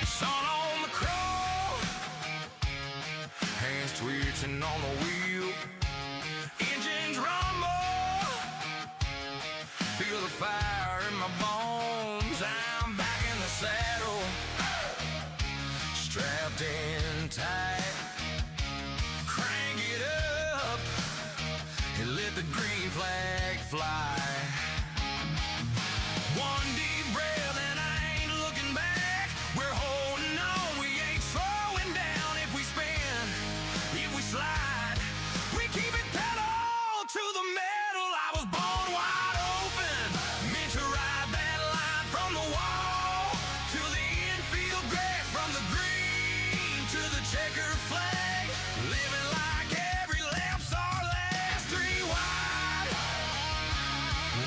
Sun on the crawl, hands twitching on the wheel, engines rumble, feel the fire in my bones. I'm back in the saddle, strapped in tight, crank it up and let the green flag fly. One deep breath and I ain't looking back. We're holding on, we ain't slowing down. If we spin, if we slide, we keep it pedal to the metal. I was born wide open, meant to ride that line from the wall to the infield grass, from the green to the checkered flag, living like every lap's our last. Three wide,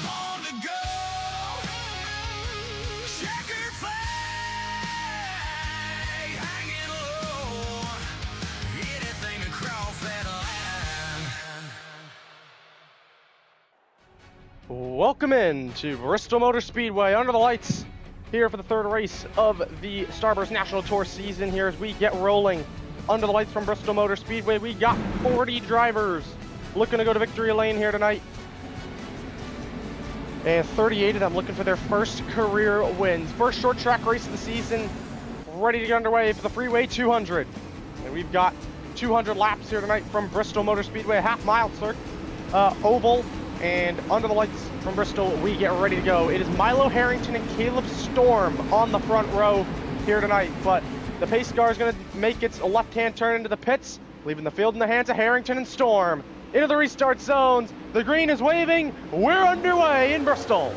long to go. Checkered flag hanging low, anything to cross that line. Welcome in to Bristol Motor Speedway under the lights here for the third race of the Starburst National Tour season here as we get rolling under the lights from Bristol Motor Speedway. We got 40 drivers looking to go to victory lane here tonight. And 38 of them looking for their first career wins. First short track race of the season, ready to get underway for the Freeway 200. And we've got 200 laps here tonight from Bristol Motor Speedway, a half-mile circuit, oval, and under the lights from Bristol, we get ready to go. It is Milo Harrington and Caleb Storm on the front row here tonight, but the pace car is going to make its left-hand turn into the pits, leaving the field in the hands of Harrington and Storm. Into the restart zones, the green is waving, we're underway in Bristol.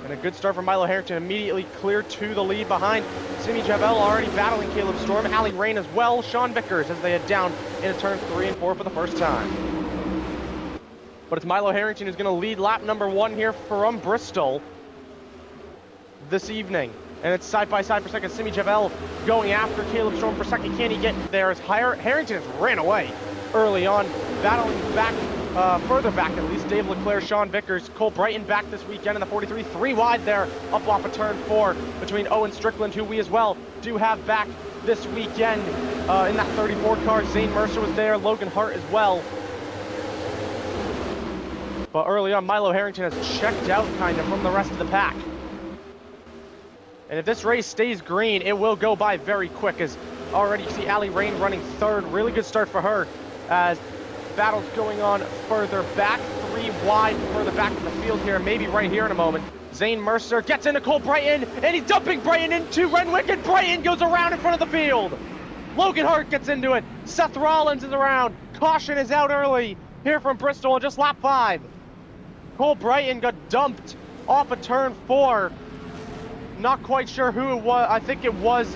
And a good start from Milo Harrington, immediately clear to the lead behind Simi Javel, already battling Caleb Storm, Ali Rain as well, Sean Vickers as they head down into turn 3 and 4 for the first time. But it's Milo Harrington who's going to lead lap number 1 here from Bristol this evening. And it's side by side for second. Simi Javel going after Caleb Storm for second. Can he get there as Harrington has ran away early on, battling back, further back at least. Dave Leclerc, Sean Vickers, Cole Brighton back this weekend in the 43. 3 wide there, up off of turn 4 between Owen Strickland, who we as well do have back this weekend in that 34 car. Zane Mercer was there, Logan Hart as well. But early on, Milo Harrington has checked out kind of from the rest of the pack. And if this race stays green, it will go by very quick, as already you see Ali Rain running third. Really good start for her as battles going on further back. 3 wide further back in the field here, maybe right here in a moment. Zane Mercer gets into Cole Brighton, and he's dumping Brighton into Renwick, and Brighton goes around in front of the field. Logan Hart gets into it. Seth Rollins is around. Caution is out early here from Bristol on just lap 5. Cole Brighton got dumped off of turn 4. Not quite sure who it was. I think it was,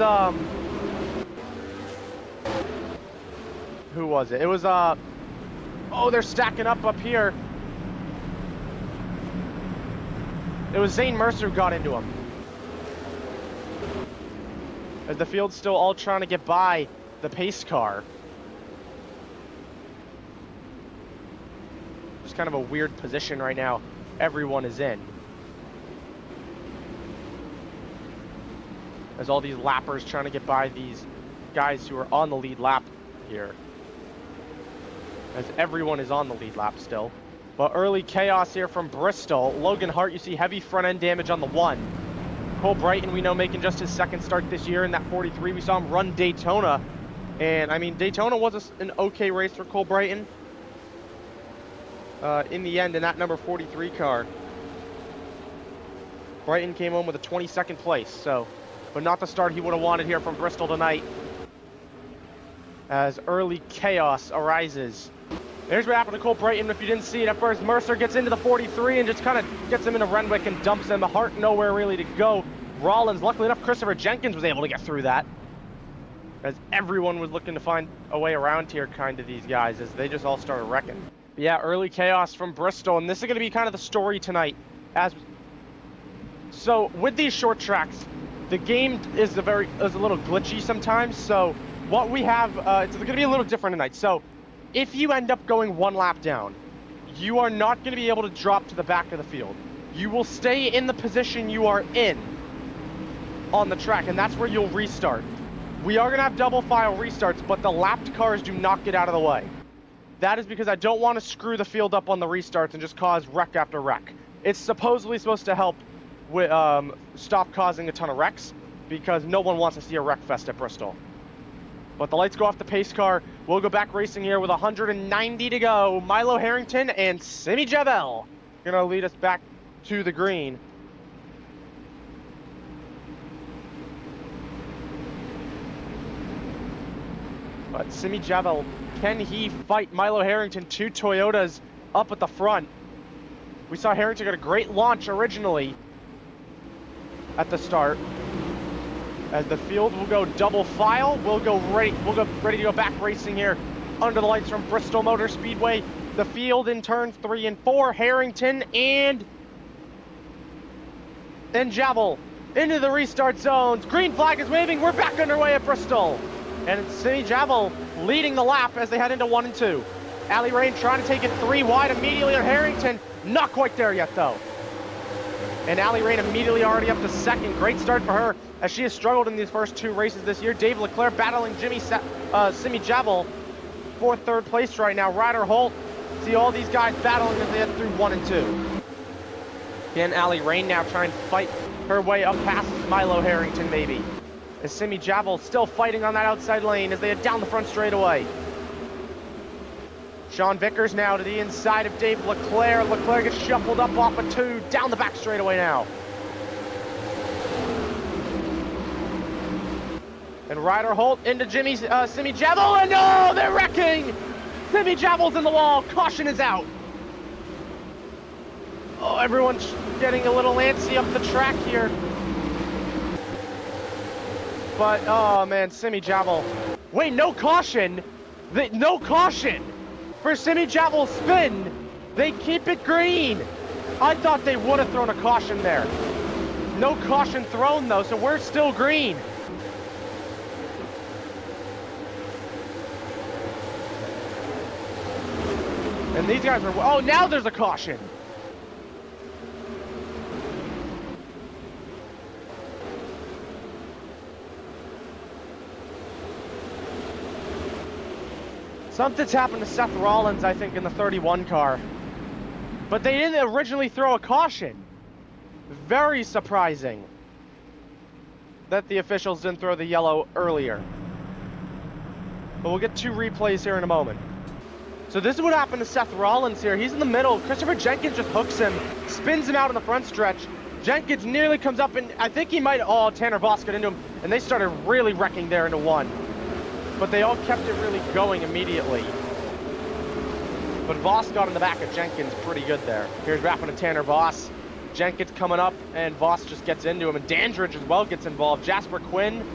who was it? It was, oh, they're stacking up here. It was Zane Mercer who got into him. As the field's still all trying to get by the pace car. Just kind of a weird position right now everyone is in. As all these lappers trying to get by these guys who are on the lead lap here. As everyone is on the lead lap still. But early chaos here from Bristol. Logan Hart, you see heavy front end damage on the 1. Cole Brighton, we know, making just his second start this year in that 43. We saw him run Daytona. And, I mean, Daytona was an okay race for Cole Brighton. In the end, in that number 43 car. Brighton came home with a 22nd place, so... but not the start he would have wanted here from Bristol tonight. As early chaos arises. There's what happened to Cole Brighton if you didn't see it at first. Mercer gets into the 43 and just kind of gets him into Renwick and dumps him. Hart nowhere really to go. Rollins, luckily enough, Christopher Jenkins was able to get through that. As everyone was looking to find a way around here, kind of, these guys, as they just all started wrecking. But yeah, early chaos from Bristol, and this is going to be kind of the story tonight. So with these short tracks, the game is a little glitchy sometimes. So what we have, it's going to be a little different tonight. So if you end up going one lap down, you are not going to be able to drop to the back of the field. You will stay in the position you are in on the track, and that's where you'll restart. We are going to have double file restarts, but the lapped cars do not get out of the way. That is because I don't want to screw the field up on the restarts and just cause wreck after wreck. It's supposedly supposed to help with, stop causing a ton of wrecks, because no one wants to see a wreck fest at Bristol. But the lights go off the pace car. We'll go back racing here with 190 to go. Milo Harrington and Simi Javel gonna lead us back to the green. But Simi Javel, can he fight Milo Harrington? Two Toyotas up at the front. We saw Harrington get a great launch originally at the start. As the field will go double file, we'll go ready to go back racing here under the lights from Bristol Motor Speedway. The field in turns 3 and 4, Harrington and Javel into the restart zones. Green flag is waving. We're back underway at Bristol. And it's Simi Javel leading the lap as they head into 1 and 2. Allie Rain trying to take it 3 wide immediately on Harrington. Not quite there yet, though. And Allie Rain immediately already up to second. Great start for her, as she has struggled in these first 2 races this year. Dave Leclerc battling Simi Javel for 3rd place right now. Ryder Holt, see all these guys battling as they head through 1 and 2. Again, Allie Rain now trying to fight her way up past Milo Harrington, maybe. As Simi Javel still fighting on that outside lane as they head down the front straightaway. Sean Vickers now to the inside of Dave Leclerc. Leclerc gets shuffled up off of 2, down the back straightaway now. And Ryder Holt into Simi Javel, and no, they're wrecking! Simi Javel's in the wall, caution is out. Oh, everyone's getting a little antsy up the track here. But, oh man, Simi Javel. Wait, no caution? No caution for Simi Javel's spin. They keep it green. I thought they would have thrown a caution there. No caution thrown though, so we're still green. And these guys are, oh, now there's a caution. Something's happened to Seth Rollins, I think, in the 31 car. But they didn't originally throw a caution. Very surprising that the officials didn't throw the yellow earlier. But we'll get 2 replays here in a moment. So this is what happened to Seth Rollins here. He's in the middle. Christopher Jenkins just hooks him, spins him out in the front stretch. Jenkins nearly comes up, and I think he might, oh, Tanner Voss got into him, and they started really wrecking there into 1. But they all kept it really going immediately. But Voss got in the back of Jenkins pretty good there. Here's wrapping to Tanner Voss. Jenkins coming up, and Voss just gets into him, and Dandridge as well gets involved. Jasper Quinn.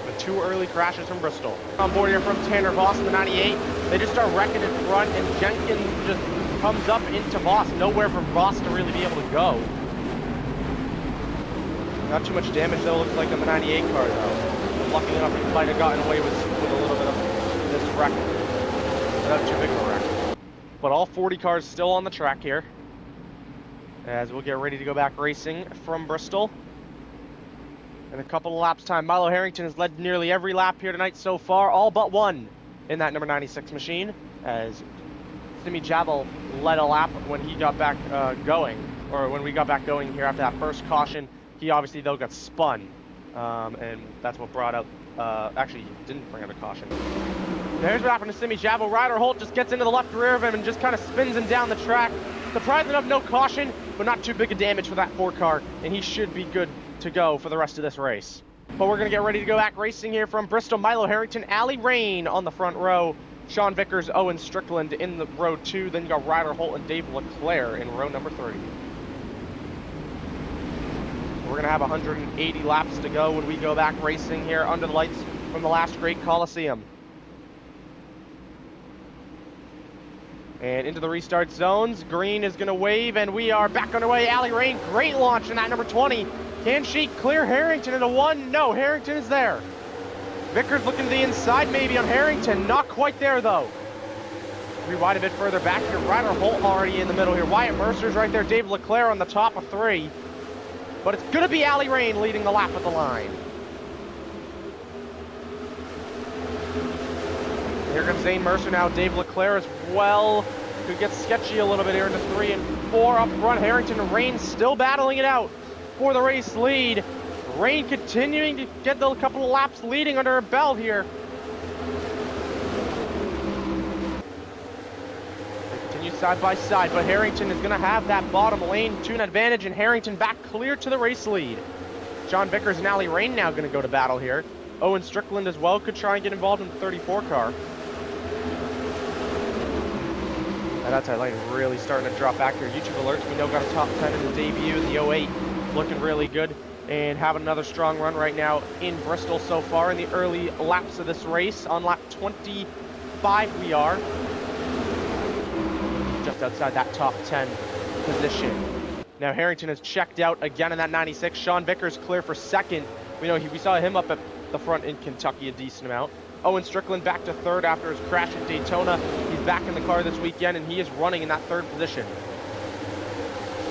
But 2 early crashes from Bristol. On board here from Tanner Voss in the 98. They just start wrecking in front, and Jenkins just comes up into Voss. Nowhere for Voss to really be able to go. Not too much damage though, looks like on the 98 car though. Lucky enough, he might have gotten away with a little bit of this wreck. Not too big of a wreck. But all 40 cars still on the track here, as we'll get ready to go back racing from Bristol. In a couple of laps time, Milo Harrington has led nearly every lap here tonight so far, all but 1 in that number 96 machine, as Simi Javel led a lap when he got back going, or when we got back going here after that first caution. He obviously, though, got spun, and that's what brought out, actually, he didn't bring out a caution. There's what happened to Simi Javel. Ryder Holt just gets into the left rear of him and just kind of spins him down the track. Surprising enough, no caution, but not too big a damage for that 4 car, and he should be good to go for the rest of this race. But we're going to get ready to go back racing here from Bristol. Milo Harrington, Allie Rain on the front row. Sean Vickers, Owen Strickland in the row 2. Then you got Ryder Holt and Dave Leclerc in row number 3. We're going to have 180 laps to go when we go back racing here under the lights from the last great Coliseum. And into the restart zones. Green is going to wave, and we are back underway. Allie Rain, great launch in that number 20. Can she clear Harrington into one? No, Harrington is there. Vickers looking to the inside maybe on Harrington. Not quite there, though. Rewind a bit further back here. Ryder Holt already in the middle here. Wyatt Mercer's right there. Dave Leclerc on the top of 3. But it's going to be Allie Rain leading the lap at the line. Here comes Zane Mercer now. Dave Leclerc as well. Who gets sketchy a little bit here into 3 and 4 up front. Harrington and Rain still battling it out for the race lead. Rain continuing to get the couple of laps leading under her belt here. They continue side by side, but Harrington is going to have that bottom lane to an advantage, and Harrington back clear to the race lead. John Vickers and Allie Rain now going to go to battle here. Owen Strickland as well could try and get involved in the 34 car. And that's our lane really starting to drop back here. YouTube alerts, we know got a top 10 in the debut in the 08. Looking really good. And having another strong run right now in Bristol so far in the early laps of this race. On lap 25 we are. Just outside that top 10 position. Now Harrington has checked out again in that 96. Sean Vickers clear for second. We saw him up at the front in Kentucky a decent amount. Owen Strickland back to third after his crash at Daytona. He's back in the car this weekend, and he is running in that third position.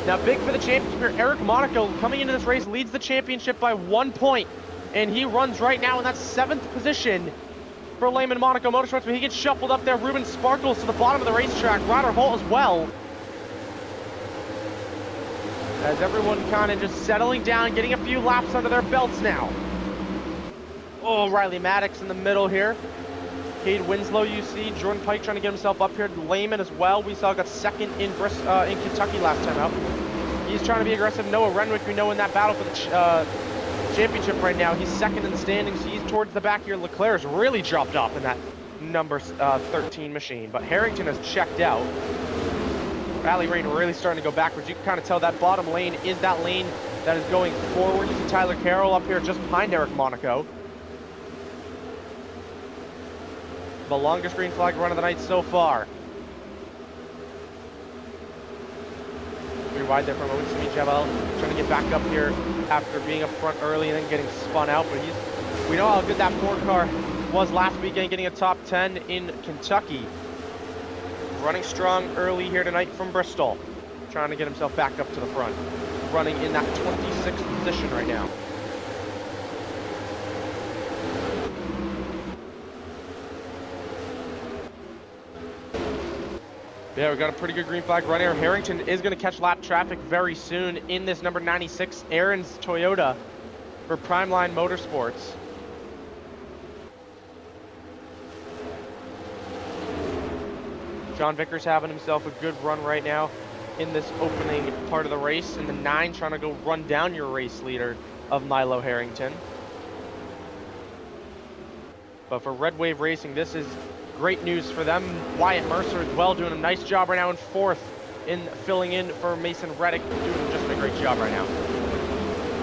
Now, big for the championship here, Eric Monaco coming into this race leads the championship by 1 point, and he runs right now in that 7th position for Lehman Monaco Motorsports, but he gets shuffled up there. Ruben Sparkles to the bottom of the racetrack. Ryder Holt as well. As everyone kind of just settling down, getting a few laps under their belts now. Oh, Riley Maddox in the middle here. Cade Winslow, you see. Jordan Pike trying to get himself up here. Lehman as well. We saw got second in Kentucky last time out. He's trying to be aggressive. Noah Renwick, we know in that battle for the championship right now. He's second in the standings. He's towards the back here. Leclerc's really dropped off in that number 13 machine. But Harrington has checked out. Allie Rain really starting to go backwards. You can kind of tell that bottom lane is that lane that is going forward. You see Tyler Carroll up here just behind Eric Monaco. The longest green flag run of the night so far. Pretty wide there from Owen Javel, trying to get back up here after being up front early and then getting spun out. But we know how good that Ford car was last weekend, getting a top 10 in Kentucky. Running strong early here tonight from Bristol, trying to get himself back up to the front. Running in that 26th position right now. Yeah, we got a pretty good green flag run here. Harrington is going to catch lap traffic very soon in this number 96 Aaron's Toyota for Primeline Motorsports. John Vickers having himself a good run right now in this opening part of the race. And the 9 trying to go run down your race leader of Milo Harrington. But for Red Wave Racing, this is great news for them. Wyatt Mercer as well doing a nice job right now in 4th in filling in for Mason Reddick, doing just a great job right now.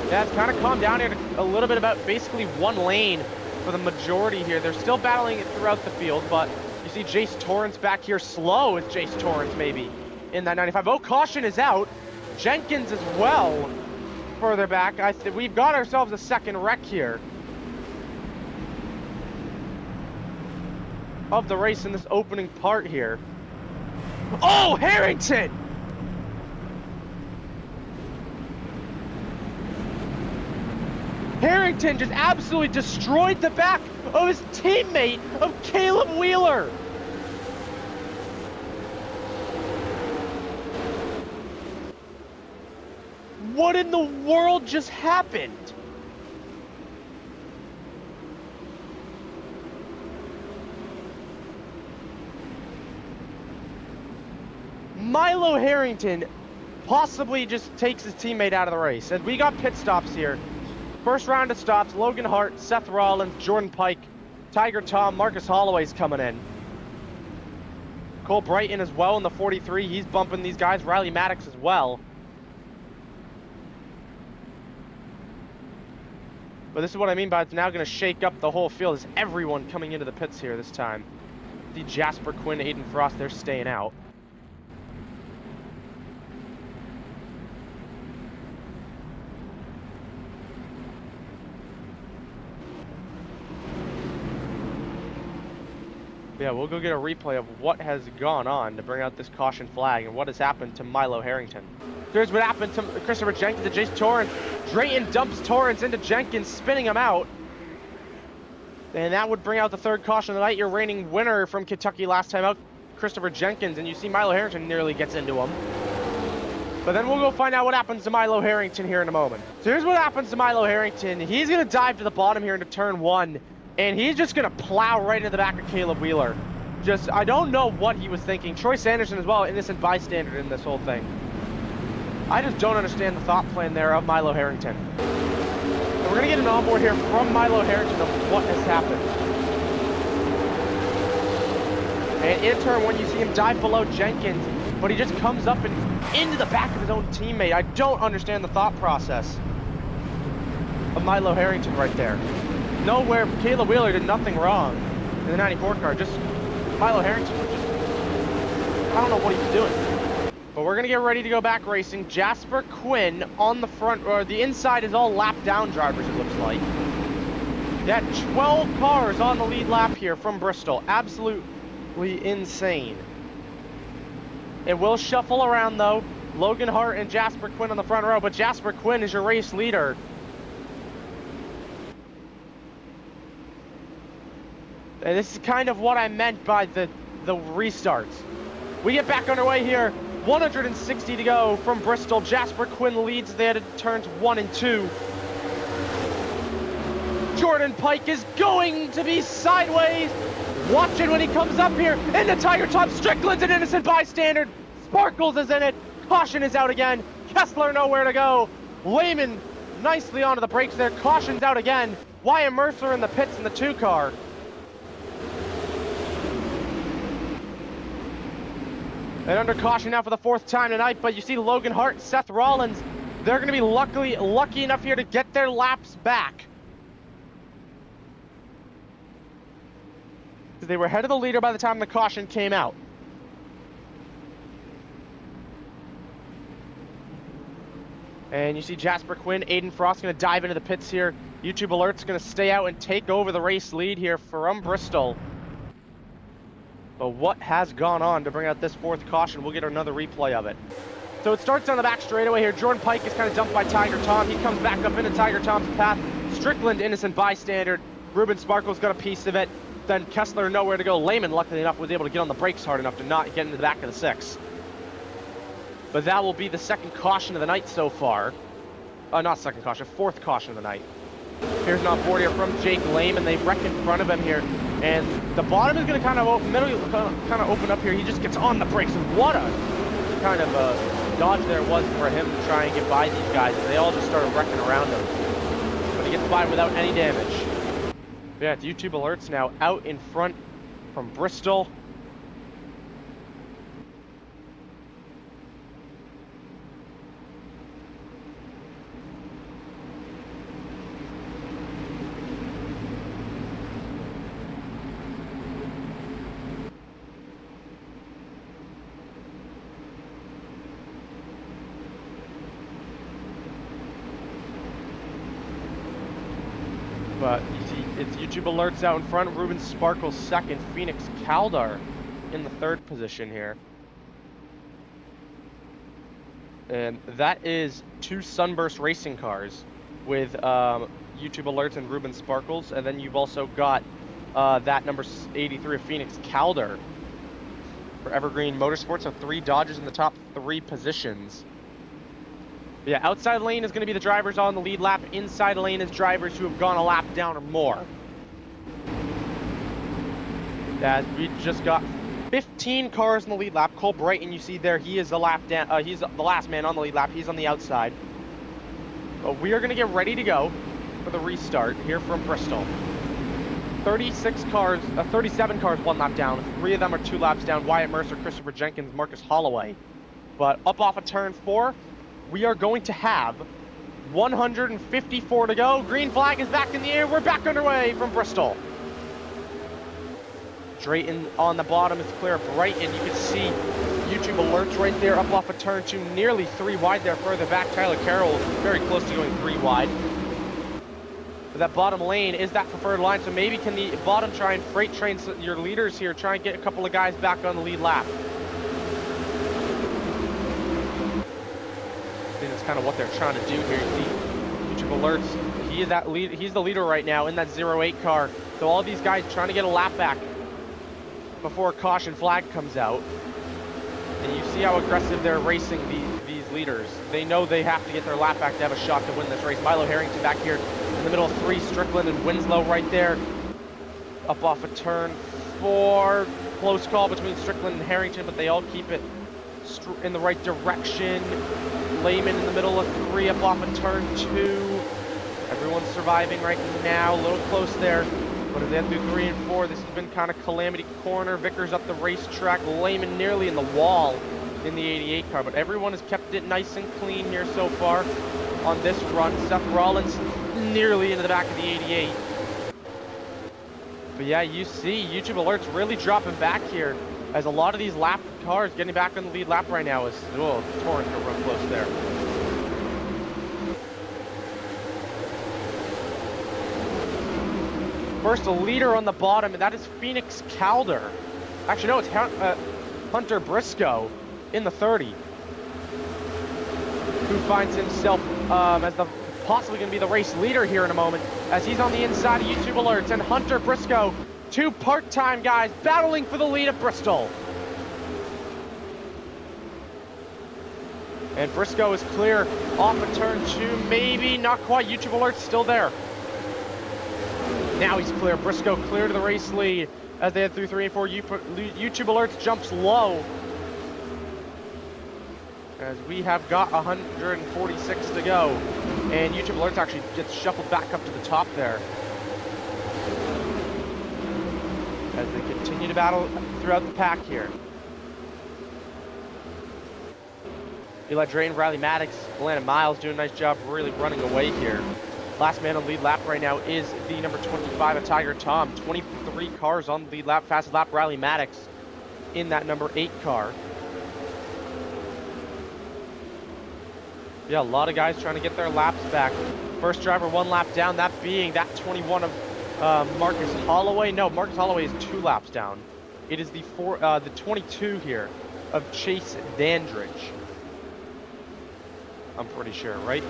Yeah, it's kind of calmed down here a little bit about basically one lane for the majority here. They're still battling it throughout the field, but you see Jace Torrance back here. Slow is Jace Torrance maybe in that 95. Oh, caution is out. Jenkins as well further back. We've got ourselves a second wreck here of the race in this opening part here. Oh, Harrington! Harrington just absolutely destroyed the back of his teammate of Caleb Wheeler. What in the world just happened? Milo Harrington possibly just takes his teammate out of the race. And we got pit stops here. First round of stops, Logan Hart, Seth Rollins, Jordan Pike, Tiger Tom, Marcus Holloway's coming in. Cole Brighton as well in the 43. He's bumping these guys. Riley Maddox as well. But this is what I mean by it's now going to shake up the whole field. Is everyone coming into the pits here this time. See Jasper Quinn, Aiden Frost, they're staying out. Yeah, we'll go get a replay of what has gone on to bring out this caution flag and what has happened to Milo Harrington. Here's what happened to Christopher Jenkins and Jace Torrance. Drayton dumps Torrance into Jenkins, spinning him out. And that would bring out the third caution of the night. Your reigning winner from Kentucky last time out, Christopher Jenkins, and you see Milo Harrington nearly gets into him. But then we'll go find out what happens to Milo Harrington here in a moment. So here's what happens to Milo Harrington. He's going to dive to the bottom here into turn 1, and he's just going to plow right into the back of Caleb Wheeler. I don't know what he was thinking. Troy Sanderson as well, innocent bystander in this whole thing. I just don't understand the thought plan there of Milo Harrington. And we're going to get an onboard here from Milo Harrington of what has happened. And in turn 1, you see him dive below Jenkins, but he just comes up and into the back of his own teammate. I don't understand the thought process of Milo Harrington right there. Nowhere, Caleb Wheeler did nothing wrong in the 94 car. Just Milo Harrington was just, I don't know what he was doing. But we're gonna get ready to go back racing. Jasper Quinn on the front, or the inside is all lap down drivers, it looks like. Got 12 cars on the lead lap here from Bristol. Absolutely insane. It will shuffle around though. Logan Hart and Jasper Quinn on the front row, but Jasper Quinn is your race leader. And this is kind of what I meant by the restarts. We get back underway here. 160 to go from Bristol. Jasper Quinn leads there to turns 1 and 2. Jordan Pike is going to be sideways. Watch it when he comes up here into Tiger Top. Strickland's an innocent bystander. Sparkles is in it. Caution is out again. Kessler nowhere to go. Lehman nicely onto the brakes there. Caution's out again. Wyatt Mercer in the pits in the 2 car. And under caution now for the 4th time tonight, but you see Logan Hart and Seth Rollins, they're going to be lucky enough here to get their laps back. They were ahead of the leader by the time the caution came out. And you see Jasper Quinn, Aiden Frost going to dive into the pits here. YouTube Alert's going to stay out and take over the race lead here from Bristol. But what has gone on to bring out this 4th caution? We'll get another replay of it. So it starts on the back straightaway here. Jordan Pike is kind of dumped by Tiger Tom. He comes back up into Tiger Tom's path. Strickland, innocent bystander. Ruben Sparkle's got a piece of it. Then Kessler nowhere to go. Lehman, luckily enough, was able to get on the brakes hard enough to not get into the back of the 6. But that will be the 2nd caution of the night so far. Not 2nd caution, 4th caution of the night. Here's an onboard here from Jake Lehman. They wreck in front of him here. And the bottom is going to kind of open up here. He just gets on the brakes. And what a kind of a dodge there was for him to try and get by these guys. And they all just started wrecking around him. But he gets by without any damage. Yeah, it's YouTube Alerts now out in front from Bristol. But you see, it's YouTube Alerts out in front. Ruben Sparkles 2nd. Phoenix Kaldar in the 3rd position here. And that is 2 Sunburst racing cars with YouTube Alerts and Ruben Sparkles. And then you've also got that number 83 of Phoenix Kaldar for Evergreen Motorsports. So 3 Dodgers in the top 3 positions. Yeah, outside lane is going to be the drivers on the lead lap. Inside lane is drivers who have gone a lap down or more. As we just got 15 cars in the lead lap. Cole Brighton, you see there, he is the lap down. He's the last man on the lead lap. He's on the outside. But we are going to get ready to go for the restart here from Bristol. 37 cars, 1 lap down. 3 of them are 2 laps down. Wyatt Mercer, Christopher Jenkins, Marcus Holloway. But up off of turn 4. We are going to have 154 to go. Green flag is back in the air. We're back underway from Bristol. Drayton on the bottom is clear of Brighton. You can see YouTube Alerts right there up off of turn 2, nearly 3 wide there further back. Tyler Carroll very close to going 3 wide. that bottom lane is that preferred line. So maybe can the bottom try and freight train your leaders here, try and get a couple of guys back on the lead lap. I think that's kind of what they're trying to do here. You see YouTube alerts. He's the leader right now in that 08 car. So all these guys trying to get a lap back before a caution flag comes out. And you see how aggressive they're racing these leaders. They know they have to get their lap back to have a shot to win this race. Milo Harrington back here in the middle of 3, Strickland and Winslow right there. Up off of turn 4. Close call between Strickland and Harrington, but they all keep it in the right direction. Lehman in the middle of 3, up off of turn 2. Everyone's surviving right now, a little close there. But as they head through 3 and 4, this has been kind of calamity corner. Vickers up the racetrack, Lehman nearly in the wall in the 88 car, but everyone has kept it nice and clean here so far on this run. Seth Rollins nearly into the back of the 88. But yeah, you see YouTube alerts really dropping back here as a lot of these lap cars getting back on the lead lap right now is, oh, Torrent gonna run close there. First, a leader on the bottom, and that is Phoenix Calder. Actually, no, it's Hunter Briscoe in the 30, who finds himself as the possibly going to be the race leader here in a moment, as he's on the inside of YouTube alerts, and Hunter Briscoe, 2 part-time guys battling for the lead at Bristol. And Briscoe is clear off of turn 2, maybe not quite. YouTube alerts still there. Now he's clear. Briscoe clear to the race lead as they head through 3 and 4. YouTube alerts jumps low as we have got 146 to go. And YouTube alerts actually gets shuffled back up to the top there as they continue to battle throughout the pack here. Eli Drayton, Riley Maddox, Landon Miles doing a nice job really running away here. Last man on lead lap right now is the number 25 of Tiger Tom. 23 cars on the lead lap. Fastest lap, Riley Maddox in that number 8 car. Yeah, a lot of guys trying to get their laps back. First driver 1 lap down, that being that 21 of Marcus Holloway. No, Marcus Holloway is 2 laps down. It is the 22 here of Chase Dandridge. I'm pretty sure, right?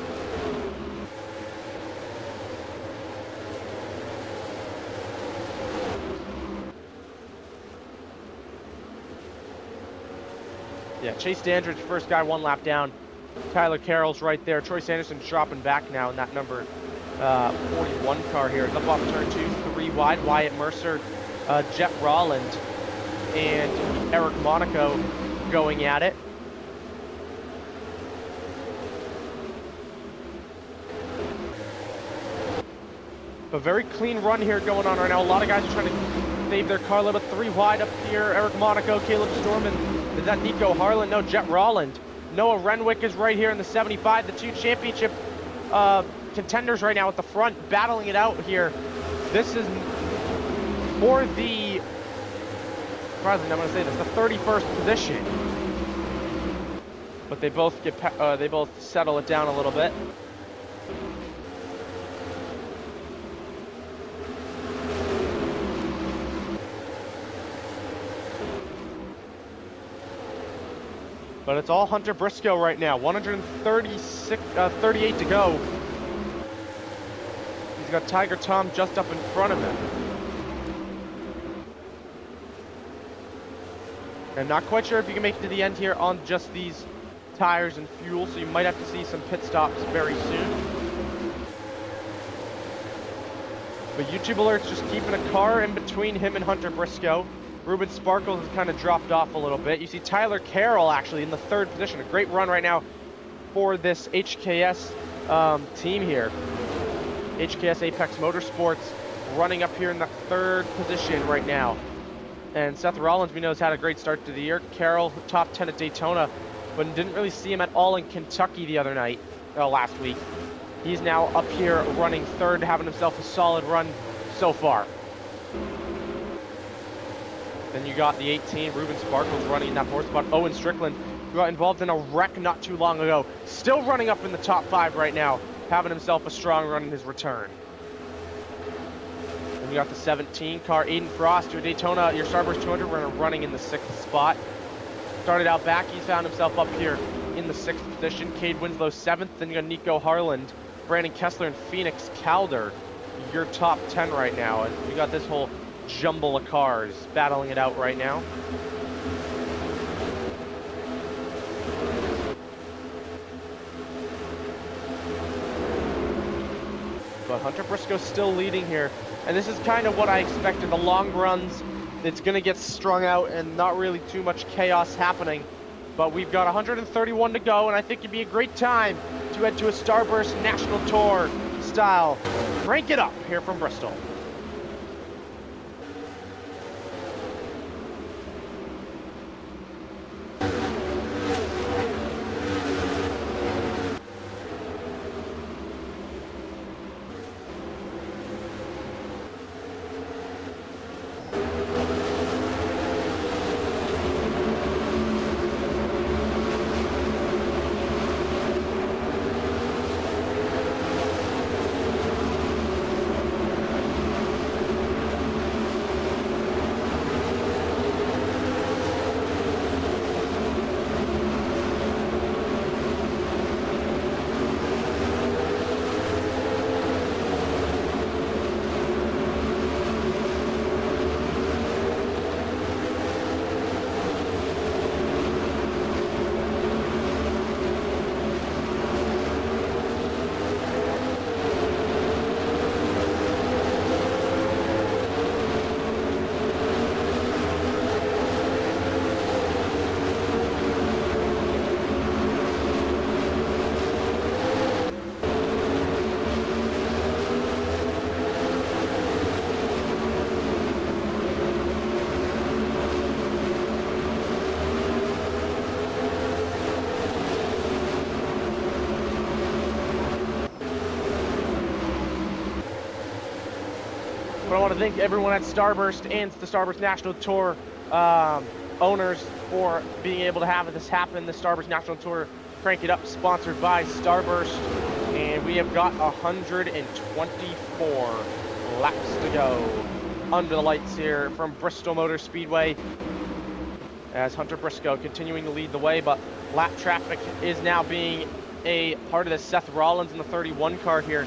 Yeah, Chase Dandridge, first guy 1 lap down. Tyler Carroll's right there. Troy Sanderson's dropping back now in that number 41 car here. Up off turn 2, 3 wide. Wyatt Mercer, Jet Rolland, and Eric Monaco going at it. A very clean run here going on right now. A lot of guys are trying to save their car. A little bit 3 wide up here. Eric Monaco, Caleb Storman. Is that Nico Harlan? No, Jet Rolland. Noah Renwick is right here in the 75. The 2 championship contenders right now at the front, battling it out here. This is for the, surprisingly, I'm going to say this, the 31st position. But they both settle it down a little bit. But it's all Hunter Briscoe right now. 38 to go. He's got Tiger Tom just up in front of him. I'm not quite sure if you can make it to the end here on just these tires and fuel, so you might have to see some pit stops very soon. But YouTube alerts just keeping a car in between him and Hunter Briscoe. Ruben Sparkles has kind of dropped off a little bit. You see Tyler Carroll actually in the 3rd position. A great run right now for this HKS team here. HKS Apex Motorsports running up here in the 3rd position right now. And Seth Rollins, we know, has had a great start to the year. Carroll, top 10 at Daytona, but didn't really see him at all in Kentucky the other night, last week. He's now up here running 3rd, having himself a solid run so far. Then you got the 18, Ruben Sparkles running in that 4th spot. Owen Strickland, who got involved in a wreck not too long ago, still running up in the top 5 right now, having himself a strong run in his return. We got the 17 car, Aiden Frost, your Daytona, your Starburst 200 running in the 6th spot. Started out back, he's found himself up here in the 6th position. Cade Winslow 7th, then you got Nico Harland, Brandon Kessler, and Phoenix Calder, your top 10 right now. And we got this whole jumble of cars battling it out right now. But Hunter Briscoe's still leading here. And this is kind of what I expected. The long runs, it's going to get strung out and not really too much chaos happening. But we've got 131 to go, and I think it'd be a great time to head to a Starburst National Tour style. Crank it up here from Bristol. But I want to thank everyone at Starburst and the Starburst National Tour owners for being able to have this happen. The Starburst National Tour Crank It Up, sponsored by Starburst. And we have got 124 laps to go under the lights here from Bristol Motor Speedway, as Hunter Briscoe continuing to lead the way, but lap traffic is now being a part of this. Seth Rollins in the 31 car here.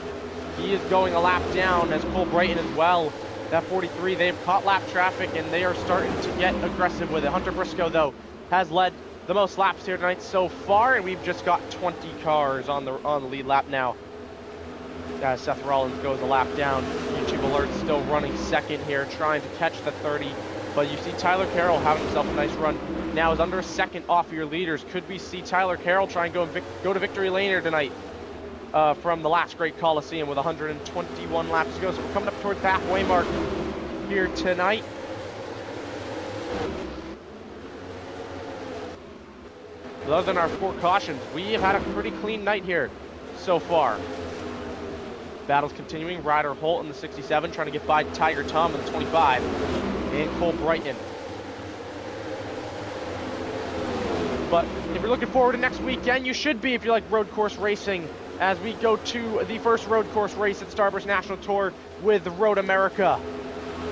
He is going a lap down, as Cole Brighton as well. That 43, they've caught lap traffic and they are starting to get aggressive with it. Hunter Briscoe, though, has led the most laps here tonight so far, and we've just got 20 cars on the lead lap now. As Seth Rollins goes a lap down. YouTube Alert still running second here, trying to catch the 30. But you see Tyler Carroll having himself a nice run. Now is under a second off your leaders. Could we see Tyler Carroll try and go to victory lane here tonight? From the last great Coliseum with 121 laps to go. So we're coming up towards the halfway mark here tonight. But other than our 4 cautions, we have had a pretty clean night here so far. Battles continuing. Ryder Holt in the 67 trying to get by Tiger Tom in the 25. And Cole Brighton. But if you're looking forward to next weekend, you should be if you like road course racing, as we go to the first road course race at Starburst National Tour with Road America.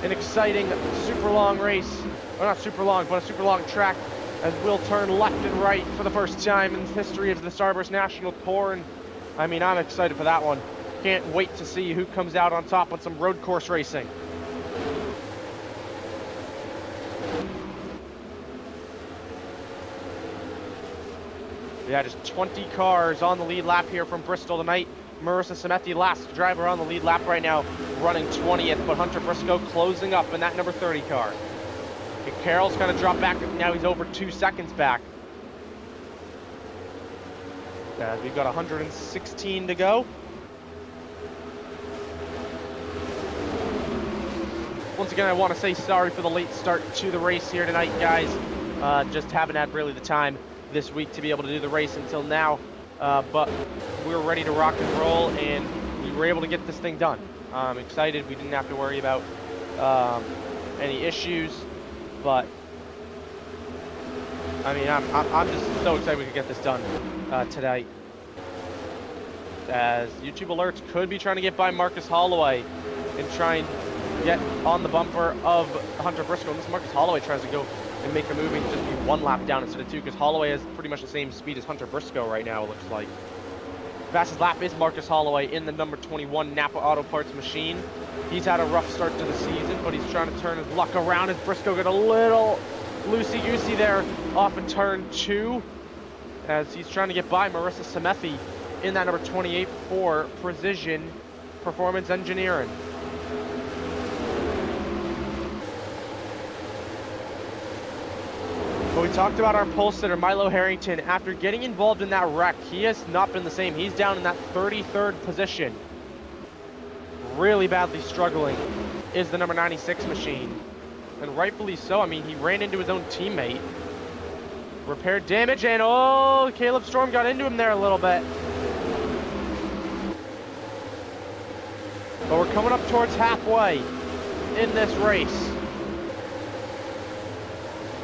An exciting super long race, or not super long, but a super long track, as we'll turn left and right for the first time in the history of the Starburst National Tour. And I mean, I'm excited for that one. Can't wait to see who comes out on top with some road course racing. Yeah, just 20 cars on the lead lap here from Bristol tonight. Marissa Sameti, last driver on the lead lap right now, running 20th, but Hunter Briscoe closing up in that number 30 car. And Carroll's gonna drop back, now he's over 2 seconds back. We've got 116 to go. Once again, I want to say sorry for the late start to the race here tonight, guys. Just haven't had really the time this week to be able to do the race until now, but we were ready to rock and roll, and we were able to get this thing done. I'm excited. We didn't have to worry about any issues, but I mean, I'm just so excited we could get this done tonight. As YouTube Alerts could be trying to get by Marcus Holloway and try and get on the bumper of Hunter Briscoe. And this Marcus Holloway tries to go and make a move and just be one lap down instead of two, because Holloway has pretty much the same speed as Hunter Briscoe right now, it looks like. Fastest lap is Marcus Holloway in the number 21 Napa Auto Parts machine. He's had a rough start to the season, but he's trying to turn his luck around as Briscoe got a little loosey-goosey there off of turn 2, as he's trying to get by Marissa Semethi in that number 28 for Precision Performance Engineering. But we talked about our pole sitter, Milo Harrington. After getting involved in that wreck, he has not been the same. He's down in that 33rd position. Really badly struggling is the number 96 machine. And rightfully so. I mean, he ran into his own teammate. Repaired damage, and oh, Caleb Storm got into him there a little bit. But we're coming up towards halfway in this race.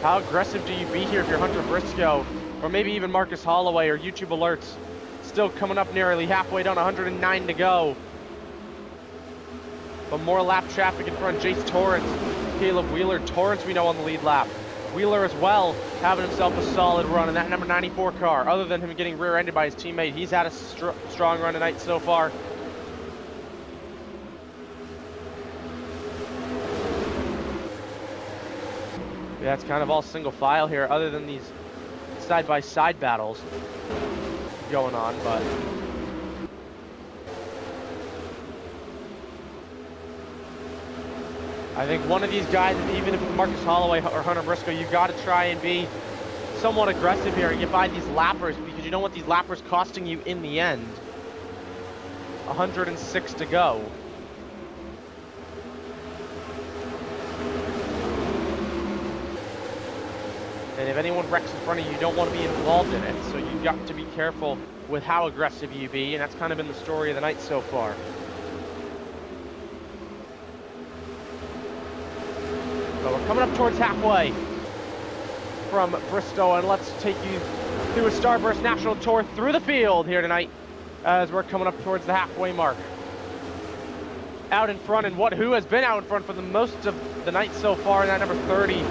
How aggressive do you be here if you're Hunter Briscoe, or maybe even Marcus Holloway or YouTube Alerts? Still coming up nearly halfway down, 109 to go. But more lap traffic in front. Jace Torrance, Caleb Wheeler. Torrance we know on the lead lap. Wheeler as well, having himself a solid run in that number 94 car. Other than him getting rear-ended by his teammate, he's had a strong run tonight so far. Yeah, it's kind of all single file here, other than these side-by-side battles going on, but I think one of these guys, even if it's Marcus Holloway or Hunter Briscoe, you've got to try and be somewhat aggressive here and get by these lappers, because you don't want these lappers costing you in the end. 106 to go. And if anyone wrecks in front of you, you don't want to be involved in it. So you've got to be careful with how aggressive you be, and that's kind of been the story of the night so far. So we're coming up towards halfway from Bristol, and let's take you through a Starburst National Tour through the field here tonight as we're coming up towards the halfway mark. Out in front, and who has been out in front for the most of the night so far, in that number 30.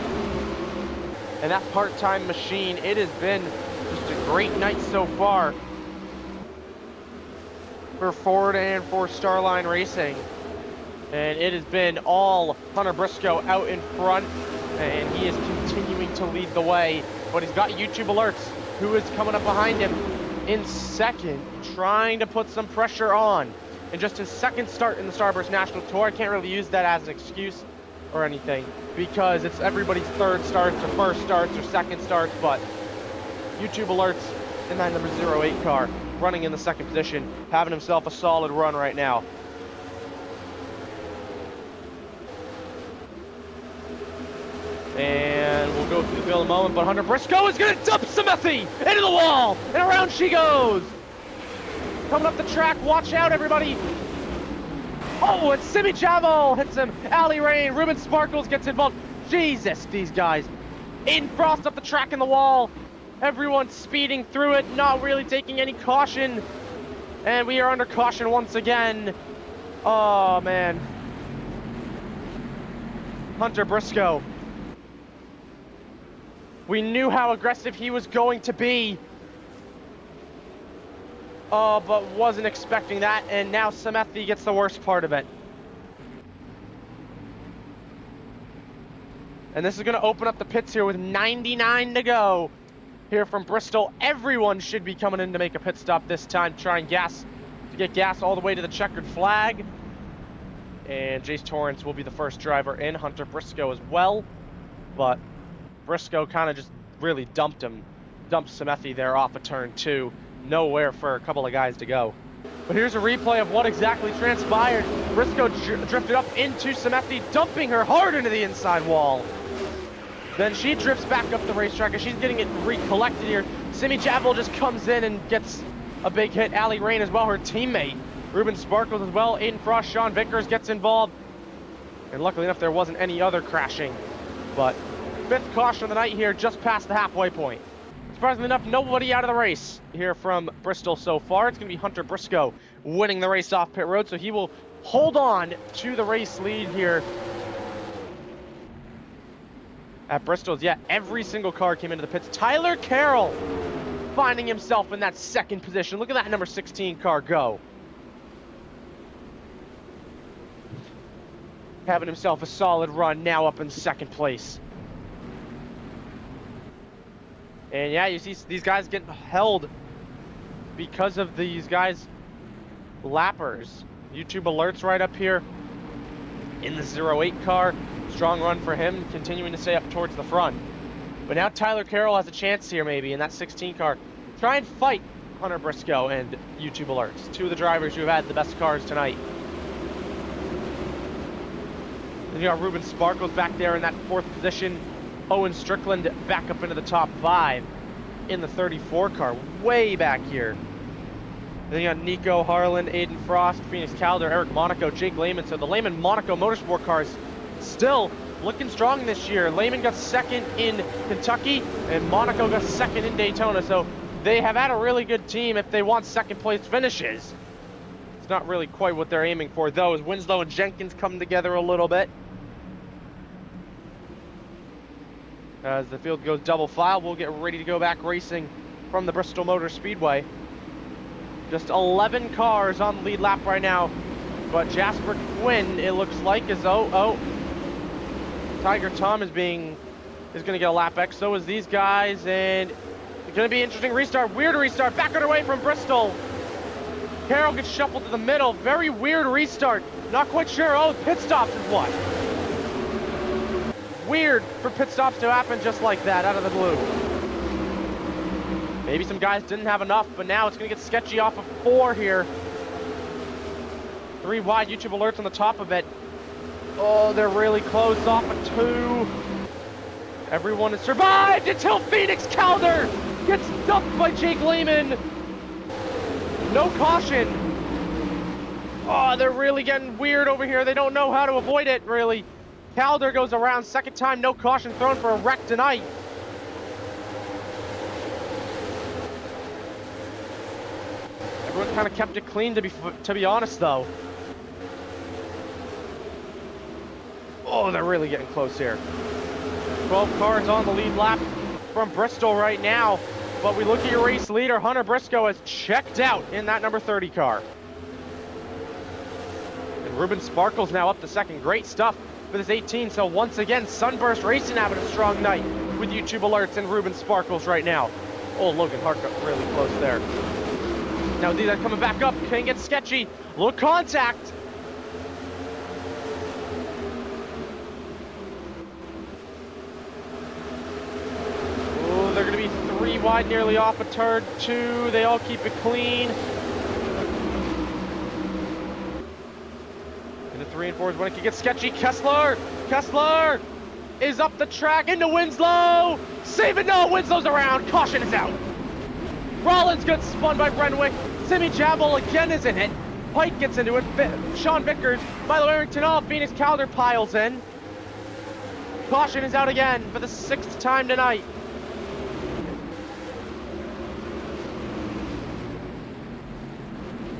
And that part-time machine, it has been just a great night so far for Ford and for Starline Racing. And it has been all Hunter Briscoe out in front, and he is continuing to lead the way. But he's got YouTube Alerts, who is coming up behind him in second, trying to put some pressure on. And just his second start in the Starburst National Tour, I can't really use that as an excuse or anything, because it's everybody's third starts or first starts or second starts. But YouTube Alerts in that number 08 car, running in the second position, having himself a solid run right now. And we'll go through the field in a moment, but Hunter Briscoe is going to dump Semethi into the wall, and around she goes. Coming up the track, watch out everybody. Oh, and Simi Javel hits him. Ali Rain, Ruben Sparkles gets involved. Jesus, these guys. Aiden Frost up the track in the wall. Everyone speeding through it, not really taking any caution. And we are under caution once again. Oh, man. Hunter Briscoe. We knew how aggressive he was going to be. Oh, but wasn't expecting that, and now Semethi gets the worst part of it. And this is going to open up the pits here with 99 to go here from Bristol. Everyone should be coming in to make a pit stop this time, trying to get gas all the way to the checkered flag. And Jace Torrance will be the first driver in, Hunter Briscoe as well. But Briscoe kind of just really dumped Semethi there off of turn 2. Nowhere for a couple of guys to go. But here's a replay of what exactly transpired. Briscoe drifted up into Semethi, dumping her hard into the inside wall. Then she drifts back up the racetrack, and she's getting it recollected here. Simi Javel just comes in and gets a big hit. Ali Rain as well, her teammate. Ruben Sparkles as well. Aiden Frost, Sean Vickers gets involved. And luckily enough, there wasn't any other crashing. But 5th caution of the night here, just past the halfway point. Surprisingly enough, nobody out of the race here from Bristol so far. It's going to be Hunter Briscoe winning the race off pit road, so he will hold on to the race lead here at Bristol's. Yeah, every single car came into the pits. Tyler Carroll finding himself in that second position. Look at that number 16 car go. Having himself a solid run, now up in second place. And yeah, you see these guys getting held because of these guys' lappers. YouTube alerts right up here in the 08 car. Strong run for him, continuing to stay up towards the front. But now Tyler Carroll has a chance here maybe in that 16 car. Try and fight Hunter Briscoe and YouTube alerts. Two of the drivers who have had the best cars tonight. Then you got Ruben Sparkles back there in that fourth position. Owen Strickland back up into the top 5 in the 34 car, way back here. Then you got Nico Harlan, Aiden Frost, Phoenix Calder, Eric Monaco, Jake Lehman. So the Lehman Monaco Motorsport cars still looking strong this year. Lehman got second in Kentucky, and Monaco got second in Daytona. So they have had a really good team if they want second place finishes. It's not really quite what they're aiming for, though, as Winslow and Jenkins come together a little bit. As the field goes double file, we'll get ready to go back racing from the Bristol Motor Speedway. Just 11 cars on the lead lap right now, but Jasper Quinn, it looks like, is Tiger Tom is going to get a lap X. So is these guys, and it's going to be an interesting restart. Weird restart, back underway from Bristol. Carroll gets shuffled to the middle. Very weird restart. Not quite sure. Oh, pit stops is what. Weird for pit stops to happen just like that, out of the blue. Maybe some guys didn't have enough, but now it's going to get sketchy off of 4 here. 3 wide, YouTube alerts on the top of it. Oh, they're really close off of 2. Everyone has survived until Phoenix Calder gets dumped by Jake Lehman. No caution. Oh, they're really getting weird over here. They don't know how to avoid it, really. Calder goes around, second time, no caution thrown for a wreck tonight. Everyone kind of kept it clean, to be honest, though. Oh, they're really getting close here. 12 cars on the lead lap from Bristol right now. But we look at your race leader, Hunter Briscoe has checked out in that number 30 car. And Ruben Sparkles now up to second. Great stuff for this 18. So once again, Sunburst Racing having a strong night with YouTube alerts and Ruben Sparkles right now. Oh, Logan Hart got really close there. Now these are coming back up, can get sketchy. Little contact. Oh, they're gonna be 3 wide, nearly off of turn 2. They all keep it clean. And the 3 and 4 is when it can get sketchy. Kessler is up the track into Winslow. Save it, no, Winslow's around. Caution is out. Rollins gets spun by Brenwick. Simi Jabal again is in it. Pike gets into it. Sean Vickers, Milo Arrington off. Phoenix Calder piles in. Caution is out again for the 6th time tonight.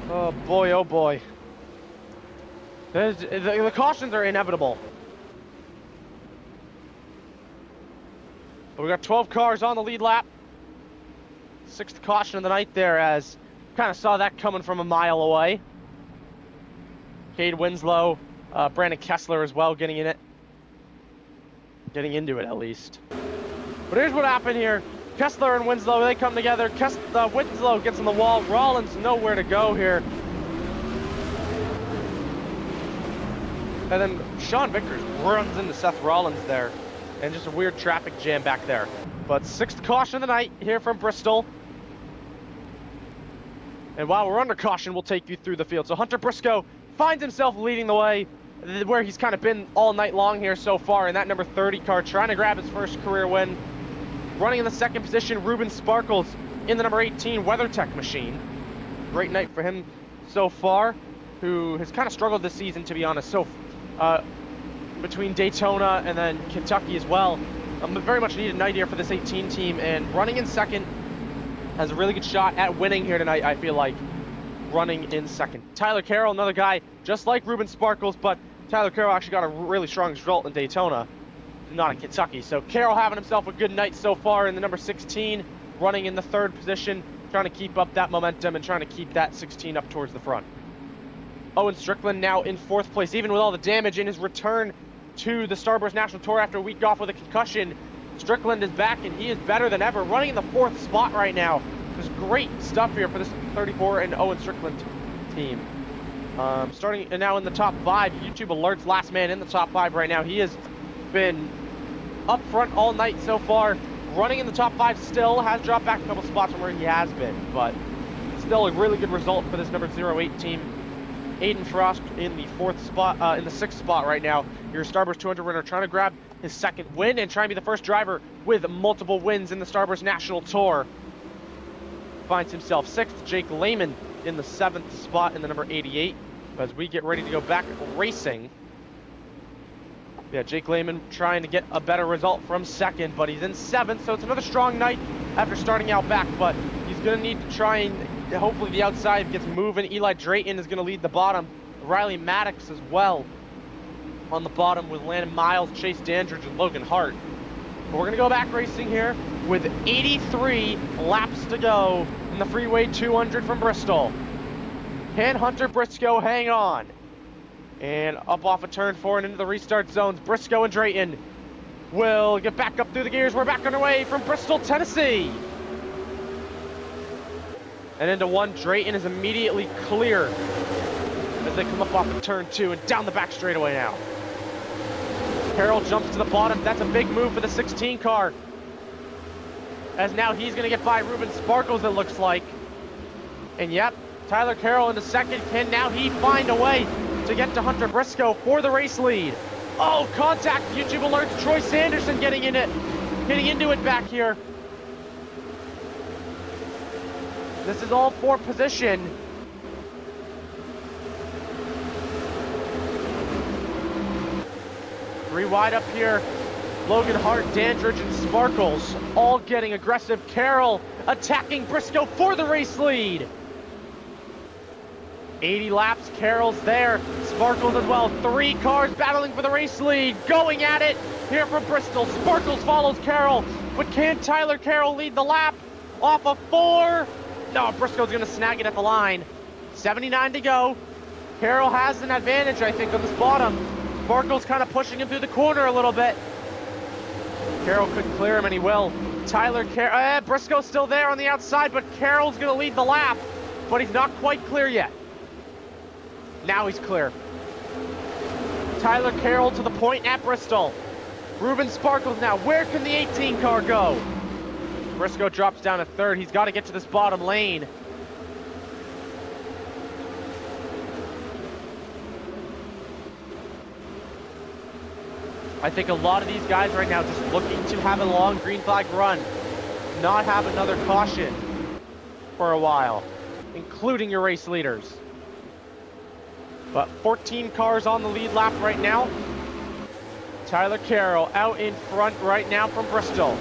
Oh boy, oh boy. The cautions are inevitable. But we got 12 cars on the lead lap. 6th caution of the night there, as kind of saw that coming from a mile away. Cade Winslow, Brandon Kessler as well getting in it. Getting into it at least. But here's what happened here. Kessler and Winslow, they come together. Winslow gets on the wall. Rollins nowhere to go here. And then Sean Vickers runs into Seth Rollins there. And just a weird traffic jam back there. But 6th caution of the night here from Bristol. And while we're under caution, we'll take you through the field. So Hunter Briscoe finds himself leading the way, where he's kind of been all night long here so far in that number 30 car, trying to grab his first career win. Running in the 2nd position, Ruben Sparkles in the number 18 WeatherTech machine. Great night for him so far, who has kind of struggled this season, to be honest. So between Daytona and then Kentucky as well, A very much needed night here for this 18 team, and running in second has a really good shot at winning here tonight, I feel like. Running in second. Tyler Carroll, another guy just like Ruben Sparkles, but Tyler Carroll actually got a really strong result in Daytona, not in Kentucky. So Carroll having himself a good night so far in the number 16, running in the third position, trying to keep up that momentum and trying to keep that 16 up towards the front. Owen Strickland now in fourth place, even with all the damage in his return to the Starburst National Tour after a week off with a concussion. Strickland is back and he is better than ever, running in the fourth spot right now. There's great stuff here for this 34 and Owen Strickland team. Starting now in the top 5, YouTube Alert's last man in the top 5 right now. He has been up front all night so far, running in the top 5 still, has dropped back a couple spots from where he has been, but still a really good result for this number 08 team. Aiden Frost in the fourth spot, in the 6th spot right now. Your Starburst 200 runner trying to grab his 2nd win and trying to be the first driver with multiple wins in the Starburst National Tour. Finds himself 6th. Jake Lehman in the 7th spot in the number 88 as we get ready to go back racing. Yeah, Jake Lehman trying to get a better result from 2nd, but he's in 7th, so it's another strong night after starting out back, but he's going to need to try and hopefully the outside gets moving. Eli Drayton is going to lead the bottom. Riley Maddox as well on the bottom with Landon Miles, Chase Dandridge, and Logan Hart. But we're going to go back racing here with 83 laps to go in the Freeway 200 from Bristol. Can Hunter Briscoe hang on? And up off of turn 4 and into the restart zones, Briscoe and Drayton will get back up through the gears. We're back underway from Bristol, Tennessee. And into 1, Drayton is immediately clear as they come up off of turn 2 and down the back straightaway now. Carroll jumps to the bottom. That's a big move for the 16 car, as now he's going to get by Ruben Sparkles, it looks like. And yep, Tyler Carroll in the 2nd. Can now he find a way to get to Hunter Briscoe for the race lead? Oh, contact. YouTube alerts. Troy Sanderson getting into it back here. This is all for position. Three wide up here. Logan Hart, Dandridge, and Sparkles all getting aggressive. Carroll attacking Briscoe for the race lead. 80 laps, Carroll's there. Sparkles as well. 3 cars battling for the race lead. Going at it here from Bristol. Sparkles follows Carroll, but can Tyler Carroll lead the lap? Off of 4. No, Briscoe's going to snag it at the line. 79 to go. Carroll has an advantage, I think, on this bottom. Sparkles kind of pushing him through the corner a little bit. Carroll couldn't clear him, and he will. Briscoe's still there on the outside, but Carroll's going to lead the lap, but he's not quite clear yet. Now he's clear. Tyler Carroll to the point at Bristol. Ruben Sparkles now. Where can the 18 car go? Briscoe drops down to 3rd. He's got to get to this bottom lane. I think a lot of these guys right now just looking to have a long green flag run, not have another caution for a while, including your race leaders. But 14 cars on the lead lap right now. Tyler Carroll out in front right now from Bristol.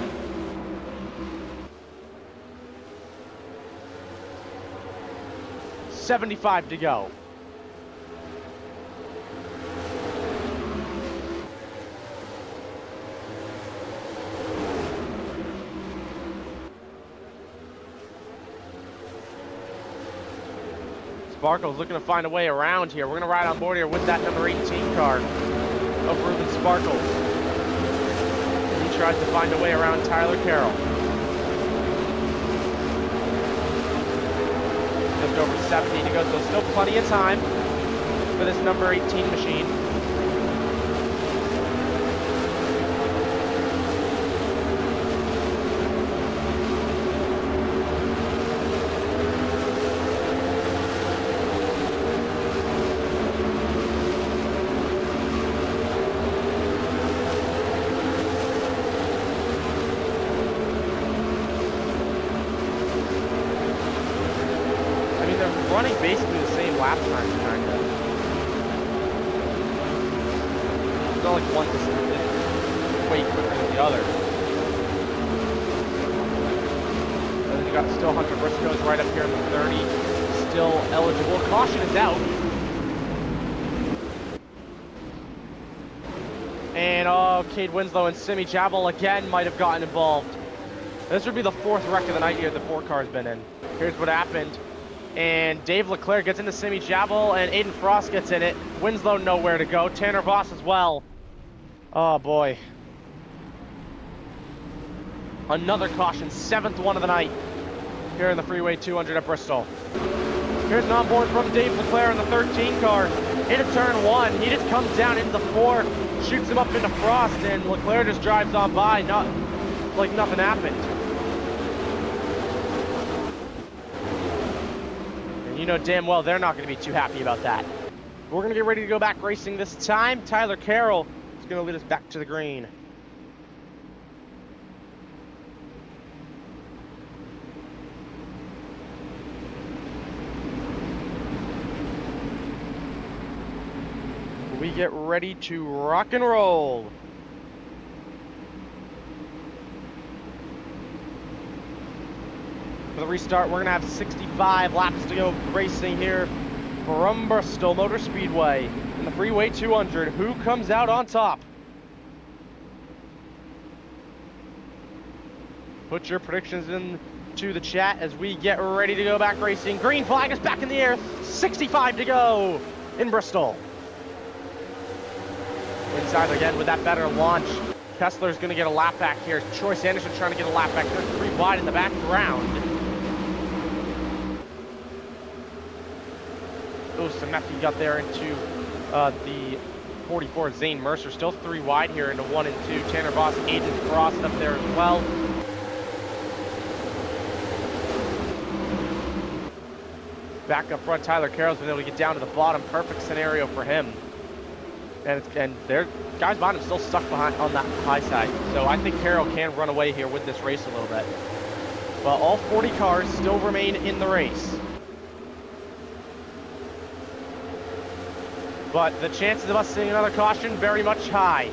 $75 to go. Sparkles looking to find a way around here. We're going to ride on board here with that number 18 car of Ruben Sparkles. And he tries to find a way around Tyler Carroll. Just over 70 to go, so still plenty of time for this number 18 machine. Running basically the same lap time, kind of. It's not like one is way quicker than the other. got still Hunter Briscoe's right up here in the 30, still eligible. Caution is out. And Cade Winslow and Simi Javel again might have gotten involved. This would be the 4th wreck of the night here the 4 car's been in. Here's what happened. And Dave Leclerc gets into Simi Javel, and Aiden Frost gets in it. Winslow nowhere to go. Tanner Voss as well. Oh boy. Another caution, 7th one of the night here in the Freeway 200 at Bristol. Here's an onboard from Dave Leclerc in the 13 car. Into turn 1, he just comes down into the 4, shoots him up into Frost, and Leclerc just drives on by, not like nothing happened. And you know damn well they're not going to be too happy about that. We're going to get ready to go back racing this time. Tyler Carroll is going to lead us back to the green. We get ready to rock and roll. For the restart, we're gonna have 65 laps to go racing here from Bristol Motor Speedway in the Freeway 200. Who comes out on top? Put your predictions into the chat as we get ready to go back racing. Green flag is back in the air. 65 to go in Bristol. Inside again with that better launch. Kessler's going to get a lap back here. Troy Sanderson trying to get a lap back. They're 3 wide in the background. Oh, Semecki got there into the 44. Zane Mercer still 3 wide here into 1 and 2. Tanner Voss, Aiden Frost up there as well. Back up front, Tyler Carroll's been able to get down to the bottom. Perfect scenario for him. And their guys behind him still stuck behind on that high side. So I think Carroll can run away here with this race a little bit. But all 40 cars still remain in the race. But the chances of us seeing another caution very much high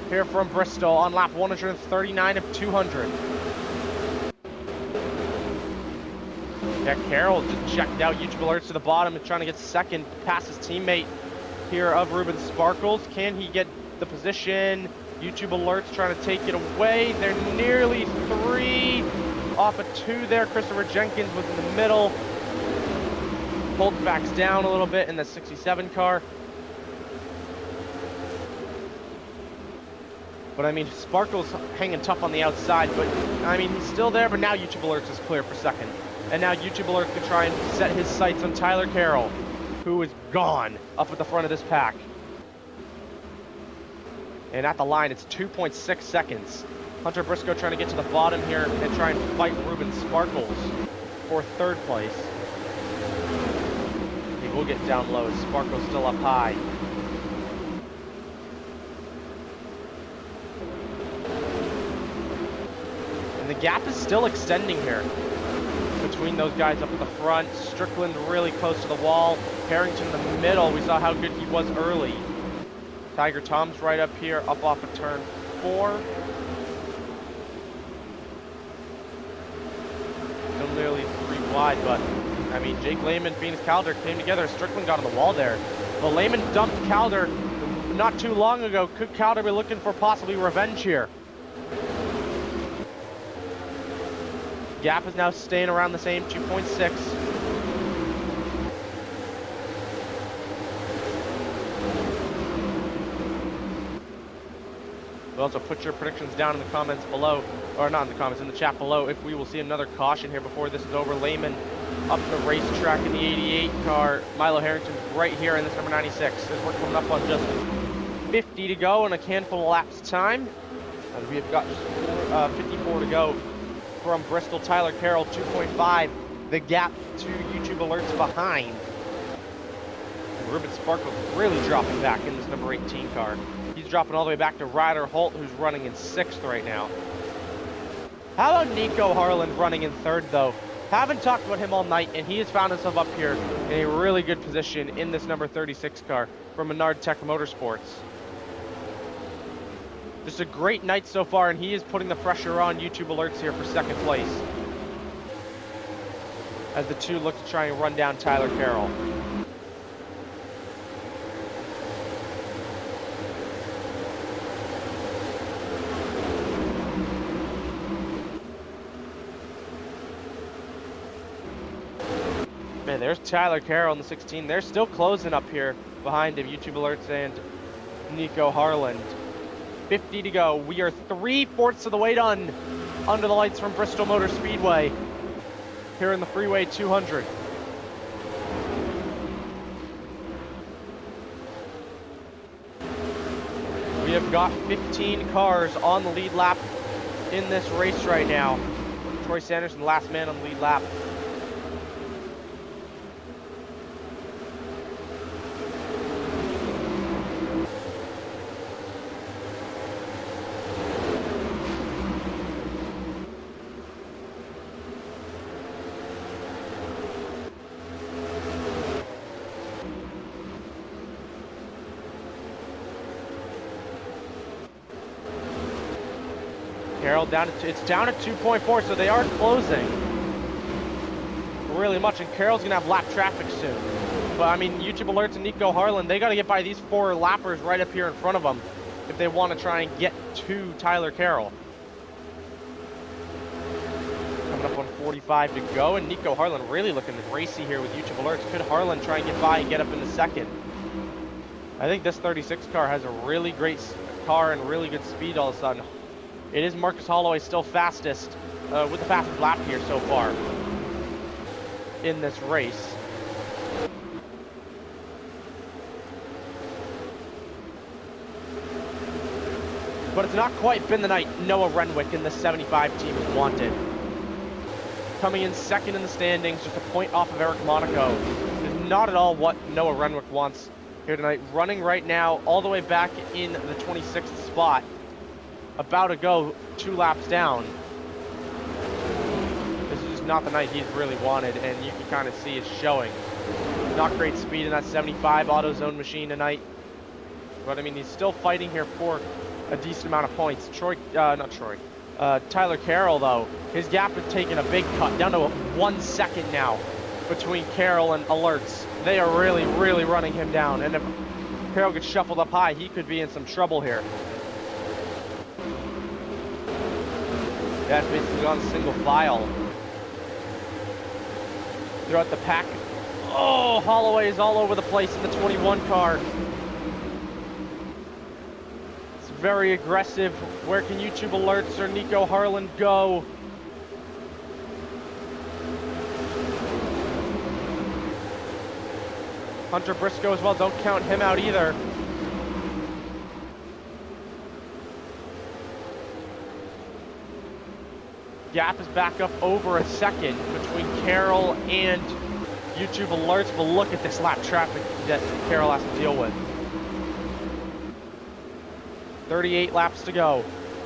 here from Bristol on lap 139 of 200. Yeah, Carroll just checked out. YouTube alerts to the bottom and trying to get second past his teammate here of Ruben Sparkles. Can he get the position? YouTube alerts trying to take it away. They're nearly 3 off of 2 there. Christopher Jenkins was in the middle. Holt backs down a little bit in the 67 car. But I mean, Sparkles hanging tough on the outside, but I mean, he's still there, but now YouTube alerts is clear for second. And now YouTube alerts can try and set his sights on Tyler Carroll, who is gone up at the front of this pack. And at the line, it's 2.6 seconds. Hunter Briscoe trying to get to the bottom here and try and fight Ruben Sparkles for 3rd place. He will get down low as Sparkles still up high. And the gap is still extending here between those guys up at the front. Strickland really close to the wall. Harrington in the middle. We saw how good he was early. Tiger Tom's right up here, up off of turn 4. Still nearly 3 wide, but I mean, Jake Lehman, Phoenix Calder came together. Strickland got on the wall there. But Lehman dumped Calder not too long ago. Could Calder be looking for possibly revenge here? Gap is now staying around the same, 2.6. Also put your predictions down in the comments below, or not in the comments, in the chat below, if we will see another caution here before this is over. Lehman up the racetrack in the 88 car. Milo Harrington right here in this number 96 as we're coming up on just 50 to go and a handful of laps time. And we have got just 54 to go from Bristol. Tyler Carroll 2.5, the gap to YouTube alerts behind. And Ruben Sparkles really dropping back in this number 18 car. He's dropping all the way back to Ryder Holt, who's running in 6th right now. How about Nico Harlan running in 3rd, though? Haven't talked about him all night, and he has found himself up here in a really good position in this number 36 car from Menard Tech Motorsports. Just a great night so far, and he is putting the pressure on YouTube alerts here for 2nd place. as the two look to try and run down Tyler Carroll. Man, there's Tyler Carroll in the 16. They're still closing up here behind him. YouTube Alerts and Nico Harland. 50 to go. We are 3/4 of the way done under the lights from Bristol Motor Speedway here in the Freeway 200. We have got 15 cars on the lead lap in this race right now. Troy Sanderson, last man on the lead lap. Carroll it's down at 2.4, so they are closing really much, and Carroll's gonna have lap traffic soon. But I mean, YouTube Alerts and Nico Harland, they gotta get by these 4 lappers right up here in front of them if they want to try and get to Tyler Carroll. Coming up on 45 to go, and Nico Harland really looking racy here with YouTube Alerts. Could Harland try and get by and get up in the second? I think this 36 car has a really great car and really good speed all of a sudden. It is Marcus Holloway still fastest, with the fastest lap here so far in this race. But it's not quite been the night Noah Renwick in the 75 team has wanted. Coming in second in the standings, just a point off of Eric Monaco. Is not at all what Noah Renwick wants here tonight. Running right now all the way back in the 26th spot. About to go 2 laps down. This is just not the night he's really wanted, and you can kind of see it's showing. Not great speed in that 75 AutoZone machine tonight. But I mean, he's still fighting here for a decent amount of points. Tyler Carroll, though, his gap is taking a big cut, down to 1 second now between Carroll and Alerts. They are really, really running him down, and if Carroll gets shuffled up high, he could be in some trouble here. That's basically on single file throughout the pack. Oh, Holloway is all over the place in the 21 car. It's very aggressive. Where can YouTube Alerts or Nico Harland go? Hunter Briscoe as well, don't count him out either. Gap is back up over a second between Carroll and YouTube Alerts, but look at this lap traffic that Carroll has to deal with. 38 laps to go.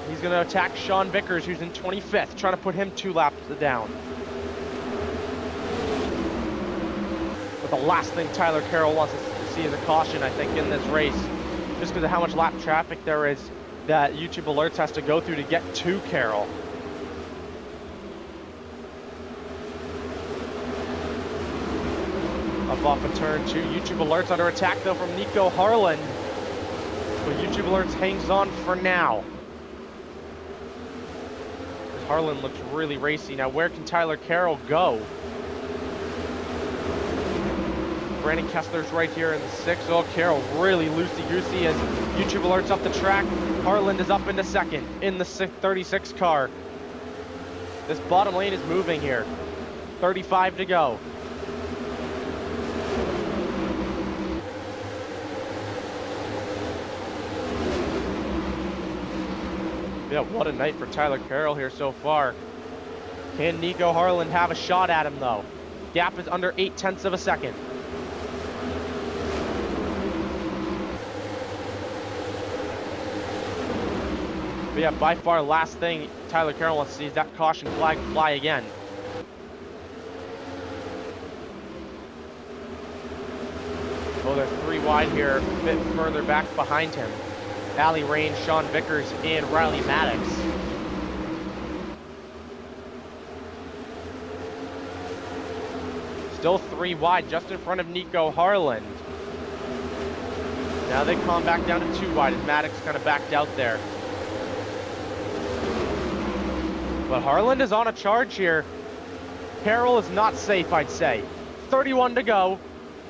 He's going to attack Sean Vickers, who's in 25th, trying to put him 2 laps down. But the last thing Tyler Carroll wants to see is a caution, I think, in this race, just because of how much lap traffic there is that YouTube Alerts has to go through to get to Carroll. Up off of turn 2, YouTube Alerts under attack though from Nico Harland. But YouTube Alerts hangs on for now. Harland looks really racy. Now where can Tyler Carroll go? Brandon Kessler's right here in the 6th. Oh, Carroll really loosey-goosey as YouTube Alerts up the track. Harland is up into second in the 36 car. This bottom lane is moving here. 35 to go. Yeah, what a night for Tyler Carroll here so far. Can Nico Harland have a shot at him though? Gap is under 0.8 of a second. But yeah, by far last thing Tyler Carroll wants to see is that caution flag fly again. Oh, they're 3 wide here, a bit further back behind him. Allie Rain, Sean Vickers, and Riley Maddox. Still 3 wide, just in front of Nico Harland. Now they calm back down to 2 wide as Maddox kind of backed out there. But Harland is on a charge here. Carroll is not safe, I'd say. 31 to go.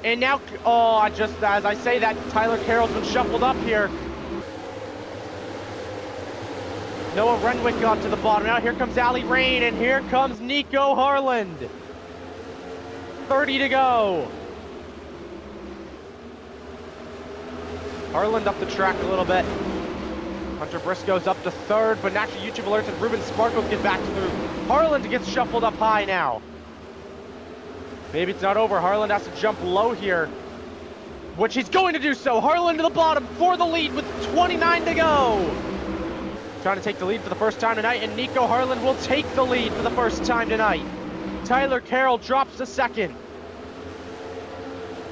And now, just as I say that, Tyler Carroll's been shuffled up here. Noah Renwick got to the bottom. Now here comes Ali Rain, and here comes Nico Harland. 30 to go. Harland up the track a little bit. Hunter Briscoe's up to 3rd, but naturally YouTube alerts and Ruben Sparkles get back through. Harland gets shuffled up high now. Maybe it's not over. Harland has to jump low here, which he's going to do so. Harland to the bottom for the lead with 29 to go. Trying to take the lead for the first time tonight, and Nico Harland will take the lead for the first time tonight. Tyler Carroll drops to 2nd.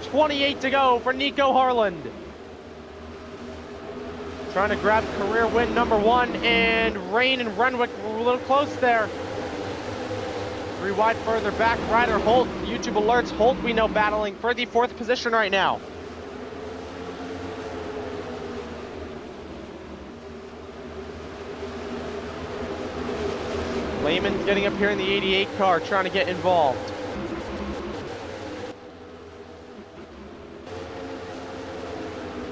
28 to go for Nico Harland. Trying to grab career win number 1, and Rain and Renwick were a little close there. 3 wide further back, Ryder Holt, YouTube alerts, Holt we know battling for the 4th position right now. Lehman's getting up here in the 88 car, trying to get involved.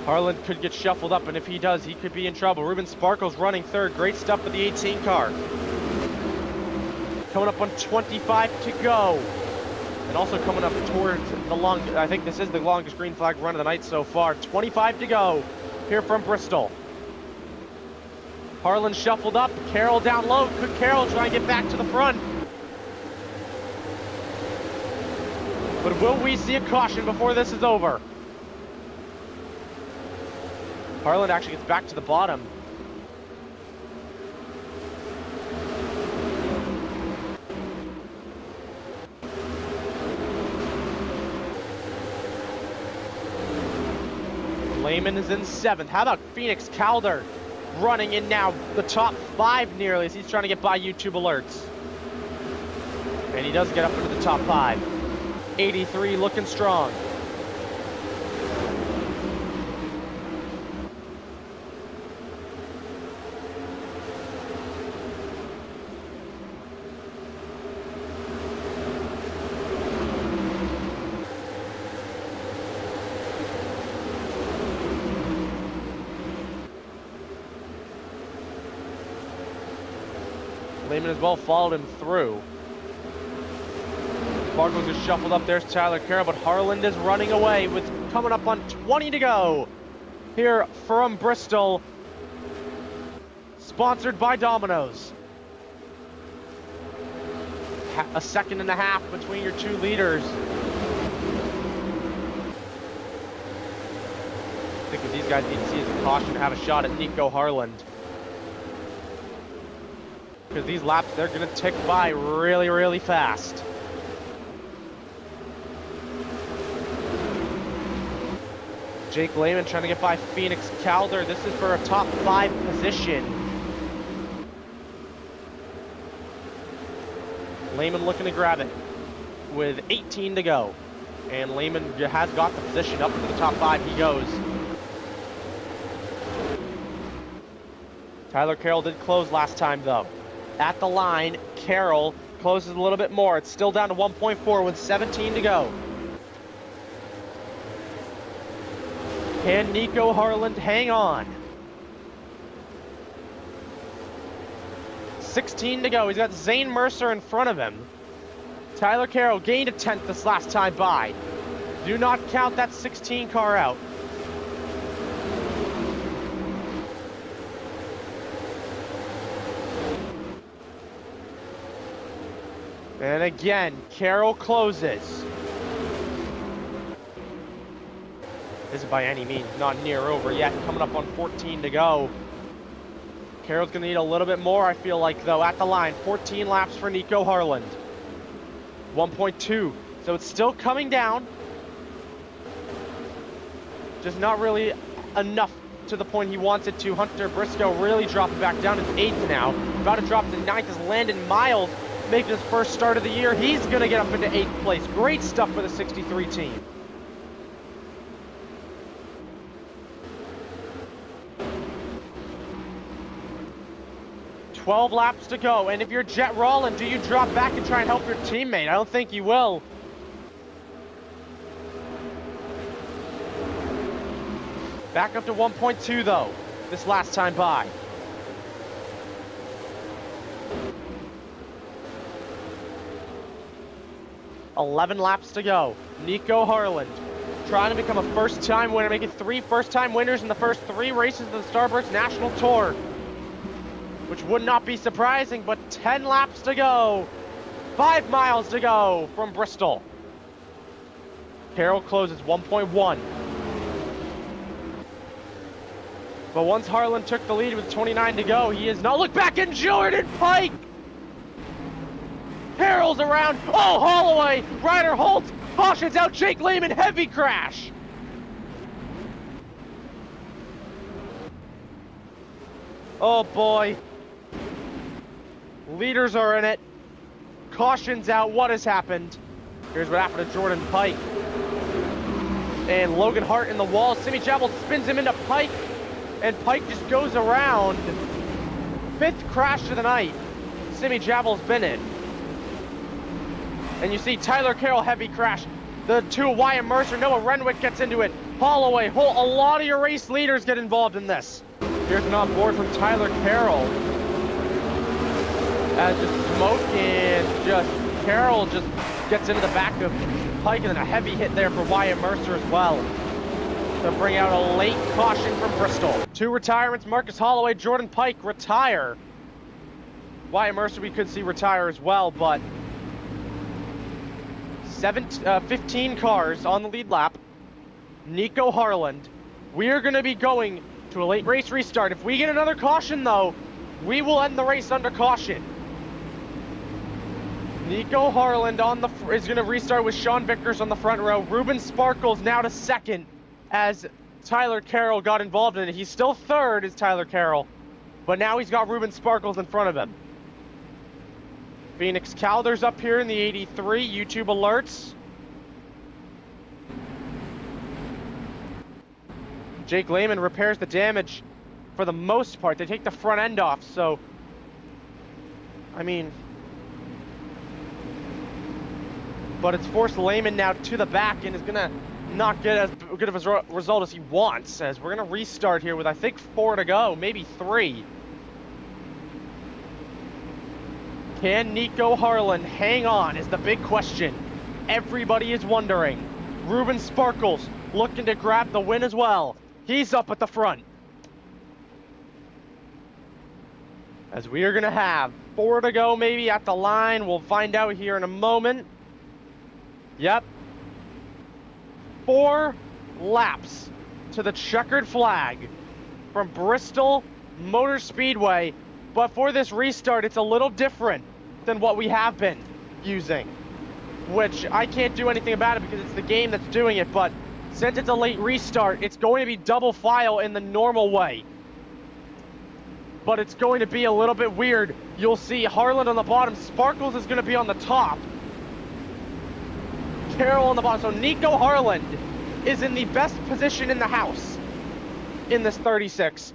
Harland could get shuffled up, and if he does, he could be in trouble. Ruben Sparkles running 3rd. Great stuff with the 18 car. Coming up on 25 to go. And also coming up towards the I think this is the longest green flag run of the night so far. 25 to go here from Bristol. Harland shuffled up, Carroll down low. Could Carroll try and get back to the front? But will we see a caution before this is over? Harland actually gets back to the bottom. Lehman is in 7th. How about Phoenix Calder running in now the top 5 nearly as he's trying to get by YouTube alerts. And he does get up into the top 5. 83 looking strong. Lehman as well followed him through. Sparkles just shuffled up. There's Tyler Carroll, but Harland is running away with coming up on 20 to go here from Bristol. Sponsored by Domino's. A 2.5 seconds between your 2 leaders. I think what these guys need to see is a caution to have a shot at Nico Harland. Because these laps, they're going to tick by really, really fast. Jake Lehman trying to get by Phoenix Calder. This is for a top 5 position. Lehman looking to grab it with 18 to go. And Lehman has got the position. Up into the top 5 he goes. Tyler Carroll did close last time though. At the line, Carroll closes a little bit more. It's still down to 1.4 with 17 to go. Can Nico Harland hang on? 16 to go. He's got Zane Mercer in front of him. Tyler Carroll gained a 10th this last time by. Do not count that 16 car out. And again, Carroll closes. This is by any means not near over yet. Coming up on 14 to go. Carroll's going to need a little bit more, I feel like, though, at the line. 14 laps for Nico Harland. 1.2. So it's still coming down. Just not really enough to the point he wants it to. Hunter Briscoe really dropping back down to 8th now. About to drop to 9th as Landon Miles making his first start of the year. He's going to get up into 8th place. Great stuff for the 63 team. "12 laps to go, and if you're Jet Rollin, do you drop back and try and help your teammate? I don't think you will. Back up to 1.2 though, this last time by. "11 laps to go. Nico Harland trying to become a first-time winner, making 3 first-time winners in the first 3 races of the Starburst National Tour. Which would not be surprising, but 10 laps to go. 5 miles to go from Bristol. Carroll closes 1.1. But once Harlan took the lead with 29 to go, he has not looked back, and Jordan Pike! Carroll's around. Oh, Holloway! Ryder Holt cautions out Jake Lehman, heavy crash! Oh boy. Leaders are in it. Cautions out. What has happened? Here's what happened to Jordan Pike. And Logan Hart in the wall. Simi Javel spins him into Pike. And Pike just goes around. 5th crash of the night. Simi Javel's been in. And you see Tyler Carroll, heavy crash. The 2 Wyatt Mercer, Noah Renwick gets into it. Holloway, Holt, a lot of your race leaders get involved in this. Here's an on board from Tyler Carroll. As just smoke and just Carroll just gets into the back of Pike, and then a heavy hit there for Wyatt Mercer as well to bring out a late caution from Bristol. 2 retirements, Marcus Holloway, Jordan Pike retire. Wyatt Mercer we could see retire as well, but 15 cars on the lead lap. Nico Harland. We are going to be going to a late race restart. If we get another caution though, we will end the race under caution. Nico Harland is going to restart with Sean Vickers on the front row. Ruben Sparkles now to 2nd as Tyler Carroll got involved in it. He's still 3rd as Tyler Carroll, but now he's got Ruben Sparkles in front of him. Phoenix Calder's up here in the 83. YouTube alerts. Jake Lehman repairs the damage for the most part. They take the front end off, so I mean, but it's forced Lehman now to the back and is gonna not get as good of a result as he wants, as we're gonna restart here with I think 4 to go, maybe 3. Can Nico Harland hang on is the big question. Everybody is wondering. Ruben Sparkles looking to grab the win as well. He's up at the front. As we are gonna have 4 to go maybe at the line. We'll find out here in a moment. Yep. 4 laps to the checkered flag from Bristol Motor Speedway. But for this restart, it's a little different than what we have been using, which I can't do anything about it because it's the game that's doing it. But since it's a late restart, it's going to be double file in the normal way. But it's going to be a little bit weird. You'll see Harland on the bottom. Sparkles is going to be on the top. Carroll on the bottom. So Nico Harland is in the best position in the house in this 36.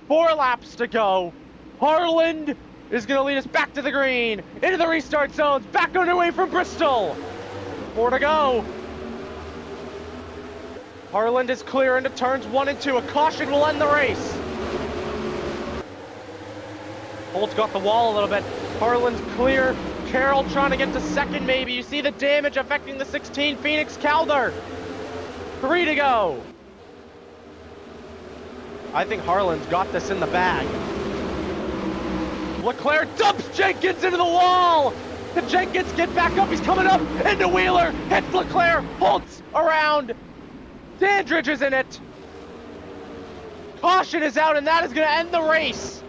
4 laps to go. Harland is going to lead us back to the green, into the restart zones, back underway from Bristol. 4 to go. Harland is clear into turns 1 and 2. A caution will end the race. Holt's got the wall a little bit. Harland's clear. Carroll trying to get to 2nd maybe. You see the damage affecting the 16. Phoenix Calder. 3 to go. I think Harland's got this in the bag. Leclerc dumps Jenkins into the wall. Can Jenkins get back up? He's coming up into Wheeler. Hits Leclerc. Holtz around. Dandridge is in it. Caution is out, and that is going to end the race.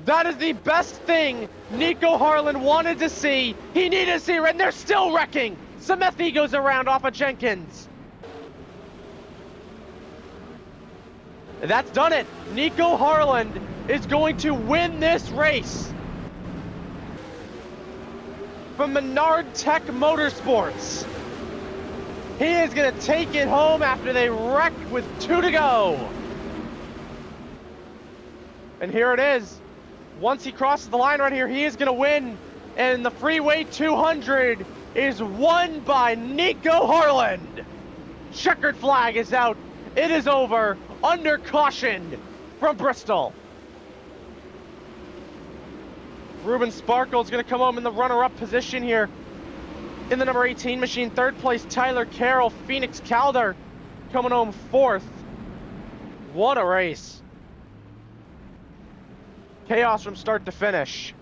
That is the best thing Nico Harland wanted to see. He needed to see it, and they're still wrecking. Semethi goes around off of Jenkins. That's done it. Nico Harland is going to win this race. from Menard Tech Motorsports. He is going to take it home after they wreck with 2 to go. And here it is. Once he crosses the line right here, he is going to win. And the Freeway 200 is won by Nico Harland. Checkered flag is out. It is over under caution from Bristol. Ruben Sparkle is going to come home in the runner-up position here. In the number 18 machine, third place, Tyler Carroll. Phoenix Calder coming home fourth. What a race. Chaos from start to finish.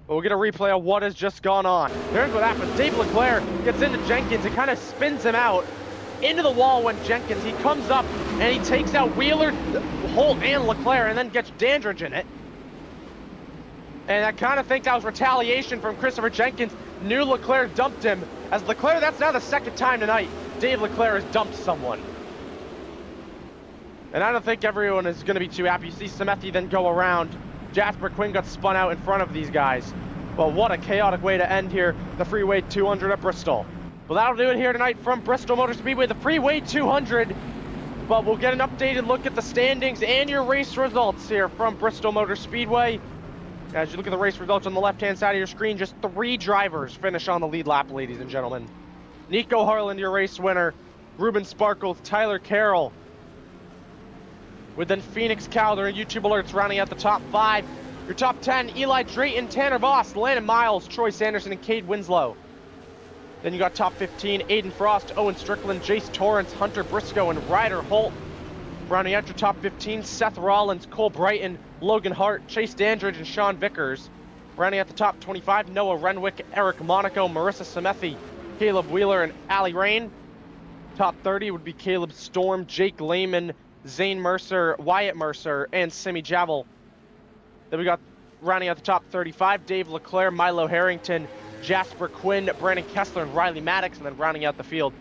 But we'll get a replay of what has just gone on. Here's what happens. Dave Leclerc gets into Jenkins and kind of spins him out. Into the wall went Jenkins. He comes up and he takes out Wheeler, Holt, and Leclerc, and then gets Dandridge in it. And I kind of think that was retaliation from Christopher Jenkins. Knew Leclerc dumped him. As Leclerc, that's now the second time tonight Dave Leclerc has dumped someone. And I don't think everyone is going to be too happy. You see Semethi then go around. Jasper Quinn got spun out in front of these guys. Well, what a chaotic way to end here, the Freeway 200 at Bristol. Well, that'll do it here tonight from Bristol Motor Speedway, the Freeway 200. But we'll get an updated look at the standings and your race results here from Bristol Motor Speedway. As you look at the race results on the left-hand side of your screen, just 3 drivers finish on the lead lap, ladies and gentlemen. Nico Harland, your race winner. Ruben Sparkles, Tyler Carroll. With then Phoenix Calder and YouTube Alerts rounding out the top 5. Your top 10, Eli Drayton, Tanner Voss, Landon Miles, Troy Sanderson, and Cade Winslow. Then you got top 15, Aiden Frost, Owen Strickland, Jace Torrance, Hunter Briscoe, and Ryder Holt. Rounding out your top 15, Seth Rollins, Cole Brighton, Logan Hart, Chase Dandridge, and Sean Vickers. Rounding out the top 25, Noah Renwick, Eric Monaco, Marissa Semethi, Caleb Wheeler, and Allie Rain. Top 30 would be Caleb Storm, Jake Lehman, Zane Mercer, Wyatt Mercer, and Simi Javel. Then we got rounding out the top 35, Dave Leclerc, Milo Harrington, Jasper Quinn, Brandon Kessler, and Riley Maddox. And then rounding out the field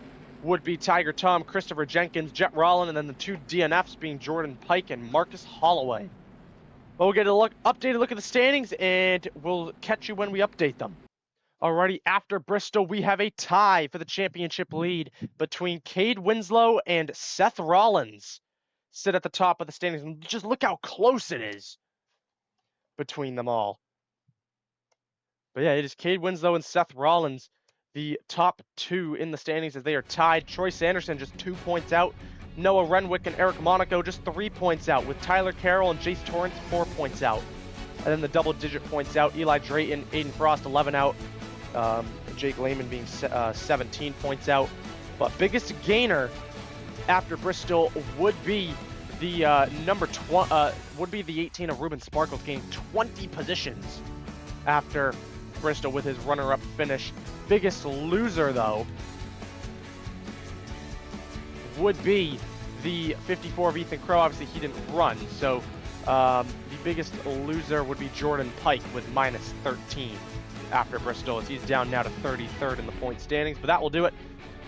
would be Tiger Tom, Christopher Jenkins, Jet Rollin, and then the 2 DNFs being Jordan Pike and Marcus Holloway. But we'll get a updated look at the standings, and we'll catch you when we update them. Alrighty, after Bristol, we have a tie for the championship lead between Cade Winslow and Seth Rollins. Sit at the top of the standings, and just look how close it is between them all. But yeah, it is Cade Winslow and Seth Rollins, the top 2 in the standings as they are tied. Troy Sanderson just 2 points out. Noah Renwick and Eric Monaco just 3 points out, with Tyler Carroll and Jace Torrance 4 points out. And then the double-digit points out, Eli Drayton, Aiden Frost 11 out, Jake Lehman being 17 points out. But biggest gainer after Bristol would be the would be the 18 of Ruben Sparkles, gaining 20 positions after Bristol with his runner-up finish. Biggest loser, though, would be the 54 of Ethan Crow. Obviously, he didn't run, so the biggest loser would be Jordan Pike with minus 13 after Bristol, as he's down now to 33rd in the point standings. But that will do it.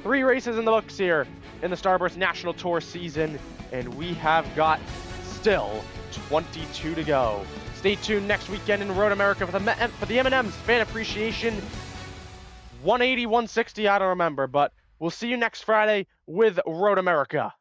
3 races in the books here in the Starburst National Tour season, and we have got still 22 to go. Stay tuned next weekend in Road America for the M&M's Fan Appreciation 180, 160, I don't remember, but we'll see you next Friday with Road America.